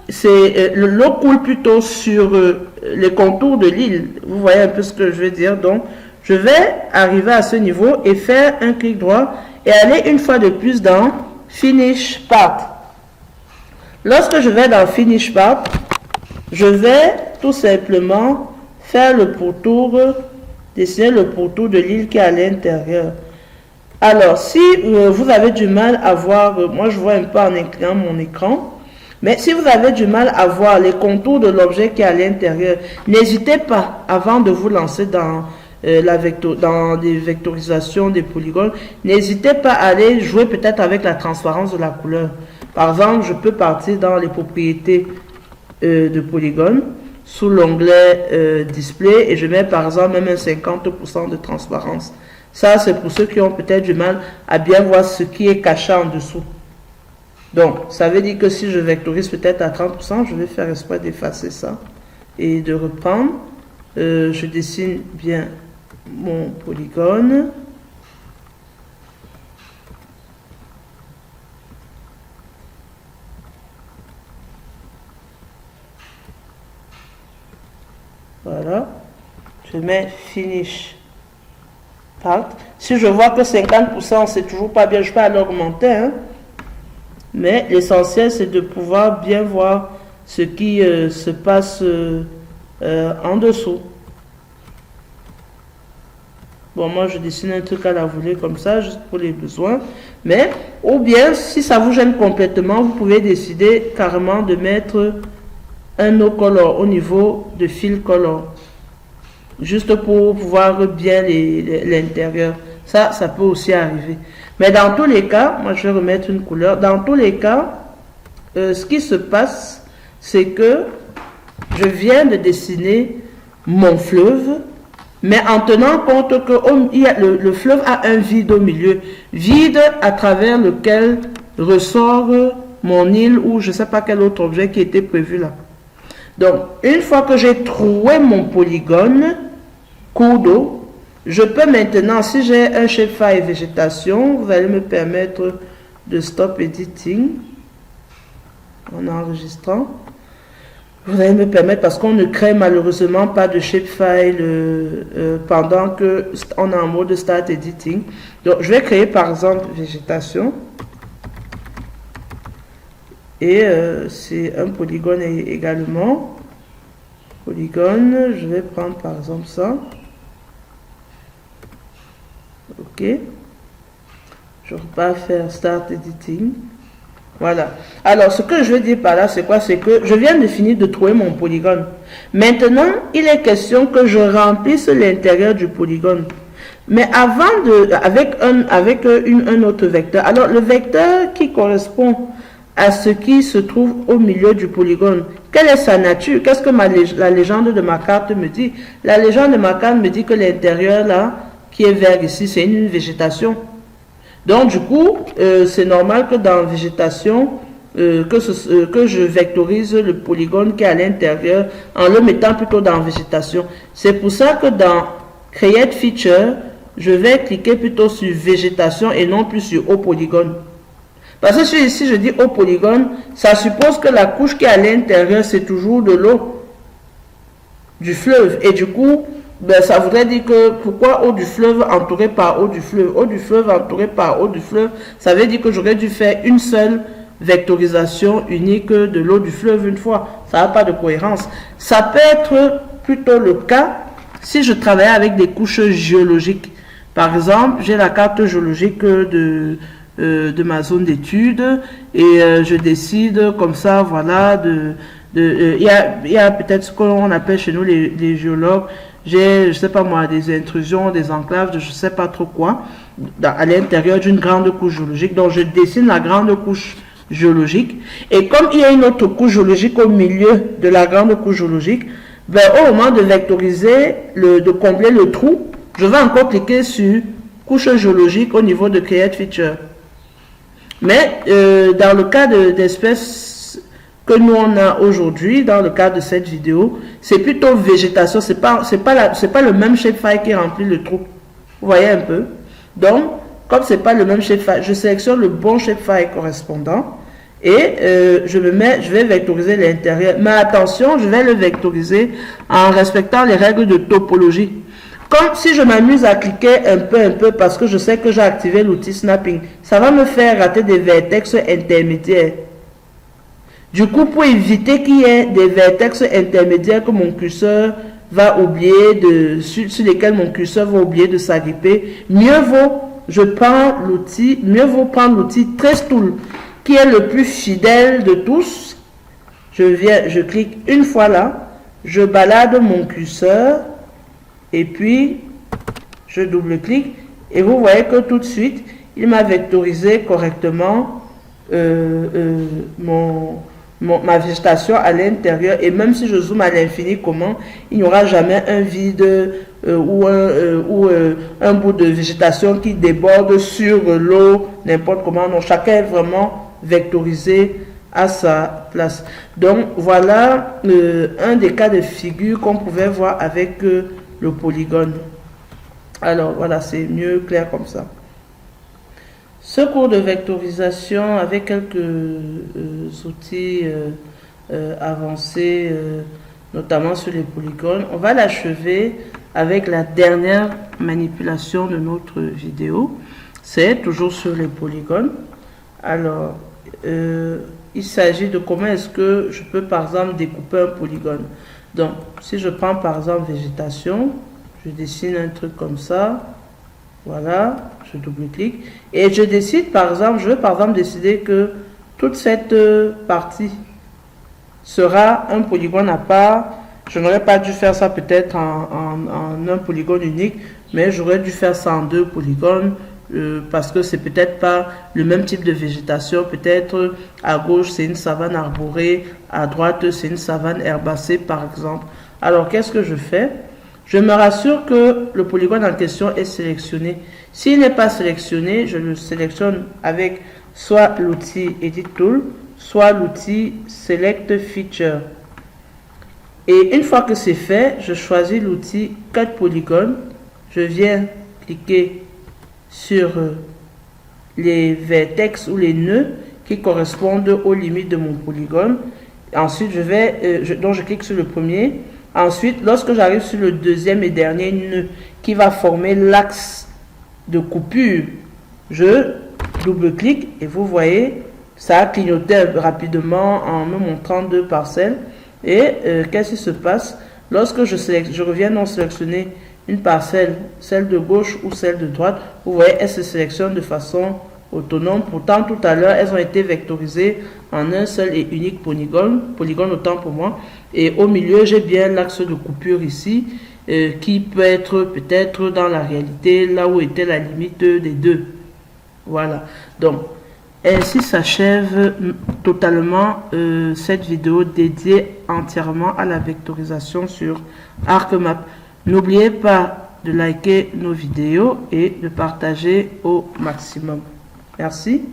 c'est l'eau coule plutôt sur les contours de l'île. Vous voyez un peu ce que je veux dire. Donc, je vais arriver à ce niveau et faire un clic droit et aller une fois de plus dans Finish Part. Lorsque je vais dans Finish Part, je vais tout simplement faire le pourtour, dessiner le pourtour de l'île qui est à l'intérieur. Alors, si vous avez du mal à voir, moi je vois un peu en inclinant mon écran, mais si vous avez du mal à voir les contours de l'objet qui est à l'intérieur, n'hésitez pas, avant de vous lancer dans dans des vectorisations des polygones, n'hésitez pas à aller jouer peut-être avec la transparence de la couleur. Par exemple, je peux partir dans les propriétés de polygone sous l'onglet display et je mets par exemple même un 50% de transparence. Ça, c'est pour ceux qui ont peut-être du mal à bien voir ce qui est caché en dessous. Donc, ça veut dire que si je vectorise peut-être à 30%, je vais faire exprès d'effacer ça et de reprendre. Je dessine bien mon polygone. Voilà. Je mets Finish Part. Si je vois que 50%, c'est toujours pas bien, je peux aller augmenter. Hein? Mais l'essentiel, c'est de pouvoir bien voir ce qui se passe en dessous. Bon, moi, je dessine un truc à la volée comme ça, juste pour les besoins. Mais, ou bien, si ça vous gêne complètement, vous pouvez décider carrément de mettre un no color au niveau de fill color. Juste pour voir bien l'intérieur. Ça peut aussi arriver. Mais dans tous les cas, moi, je vais remettre une couleur. Dans tous les cas, ce qui se passe, c'est que je viens de dessiner mon fleuve, mais en tenant compte que le fleuve a un vide au milieu, vide à travers lequel ressort mon île ou je ne sais pas quel autre objet qui était prévu là. Donc, une fois que j'ai trouvé mon polygone, cours d'eau, je peux maintenant, si j'ai un shapefile végétation, vous allez me permettre de stop editing en enregistrant. Vous allez me permettre, parce qu'on ne crée malheureusement pas de shapefile pendant qu'on est en mode start editing. Donc, je vais créer par exemple végétation. Et c'est un polygone également. Polygone, je vais prendre par exemple ça. Ok. Je repars faire start editing. Voilà. Alors, ce que je veux dire par là, c'est quoi? C'est que je viens de finir de trouver mon polygone. Maintenant, il est question que je remplisse l'intérieur du polygone. Mais avant avec un autre vecteur. Alors, le vecteur qui correspond à ce qui se trouve au milieu du polygone, quelle est sa nature? Qu'est-ce que la légende de ma carte me dit? La légende de ma carte me dit que l'intérieur, là, qui est vert ici, c'est une végétation. Donc, du coup, c'est normal que dans végétation, que je vectorise le polygone qui est à l'intérieur en le mettant plutôt dans végétation. C'est pour ça que dans Create Feature, je vais cliquer plutôt sur végétation et non plus sur au polygone. Parce que si je dis au polygone, ça suppose que la couche qui est à l'intérieur, c'est toujours de l'eau du fleuve. Et du coup, ben, ça voudrait dire que pourquoi eau du fleuve entourée par eau du fleuve? Eau du fleuve entourée par eau du fleuve, ça veut dire que j'aurais dû faire une seule vectorisation unique de l'eau du fleuve une fois. Ça n'a pas de cohérence. Ça peut être plutôt le cas si je travaille avec des couches géologiques. Par exemple, j'ai la carte géologique de ma zone d'étude et je décide comme ça, voilà, il y a peut-être ce qu'on appelle chez nous les géologues, j'ai, je sais pas moi, des intrusions, des enclaves, je sais pas trop quoi, à l'intérieur d'une grande couche géologique. Donc je dessine la grande couche géologique et comme il y a une autre couche géologique au milieu de la grande couche géologique, ben, au moment de vectoriser, de combler le trou, je vais encore cliquer sur couche géologique au niveau de Create Feature. Mais dans le cas d'espèces que nous on a aujourd'hui, dans le cadre de cette vidéo, c'est plutôt végétation, c'est pas le même shapefile qui remplit le trou. Vous voyez un peu? Donc, comme c'est pas le même shapefile, je sélectionne le bon shapefile correspondant et je vais vectoriser l'intérieur. Mais attention, je vais le vectoriser en respectant les règles de topologie. Comme si je m'amuse à cliquer un peu parce que je sais que j'ai activé l'outil snapping, ça va me faire rater des vertex intermédiaires. Du coup, pour éviter qu'il y ait des vertex intermédiaires que mon curseur va oublier sur lesquels mon curseur va oublier de s'agripper, mieux vaut prendre l'outil Trace Tool qui est le plus fidèle de tous. Je clique une fois là, je balade mon curseur et puis je double-clique et vous voyez que tout de suite il m'a vectorisé correctement ma végétation à l'intérieur, et même si je zoome à l'infini comment, il n'y aura jamais un vide ou un bout de végétation qui déborde sur l'eau, n'importe comment. Non, chacun est vraiment vectorisé à sa place. Donc voilà un des cas de figure qu'on pouvait voir avec le polygone. Alors voilà, c'est mieux clair comme ça. Ce cours de vectorisation avec quelques outils avancés, notamment sur les polygones, on va l'achever avec la dernière manipulation de notre vidéo. C'est toujours sur les polygones. Alors, il s'agit de comment est-ce que je peux par exemple découper un polygone. Donc, si je prends par exemple végétation, je dessine un truc comme ça. Voilà, je double-clique et je décide par exemple, je veux par exemple décider que toute cette partie sera un polygone à part. Je n'aurais pas dû faire ça peut-être en un polygone unique, mais j'aurais dû faire ça en deux polygones parce que c'est peut-être pas le même type de végétation. Peut-être à gauche c'est une savane arborée, à droite c'est une savane herbacée par exemple. Alors qu'est-ce que je fais? Je me rassure que le polygone en question est sélectionné. S'il n'est pas sélectionné, je le sélectionne avec soit l'outil Edit Tool, soit l'outil Select Feature. Et une fois que c'est fait, je choisis l'outil Cut Polygon. Je viens cliquer sur les vertex ou les nœuds qui correspondent aux limites de mon polygone. Ensuite, je clique sur le premier. Ensuite, lorsque j'arrive sur le deuxième et dernier nœud qui va former l'axe de coupure, je double-clique et vous voyez, ça a clignoté rapidement en me montrant deux parcelles. Et qu'est-ce qui se passe? Lorsque je reviens donc sélectionner une parcelle, celle de gauche ou celle de droite, vous voyez, elles se sélectionnent de façon autonome. Pourtant, tout à l'heure, elles ont été vectorisées en un seul et unique polygone autant pour moi. Et au milieu, j'ai bien l'axe de coupure ici, qui peut être peut-être dans la réalité là où était la limite des deux. Voilà. Donc, ainsi s'achève totalement cette vidéo dédiée entièrement à la vectorisation sur ArcMap. N'oubliez pas de liker nos vidéos et de partager au maximum. Merci.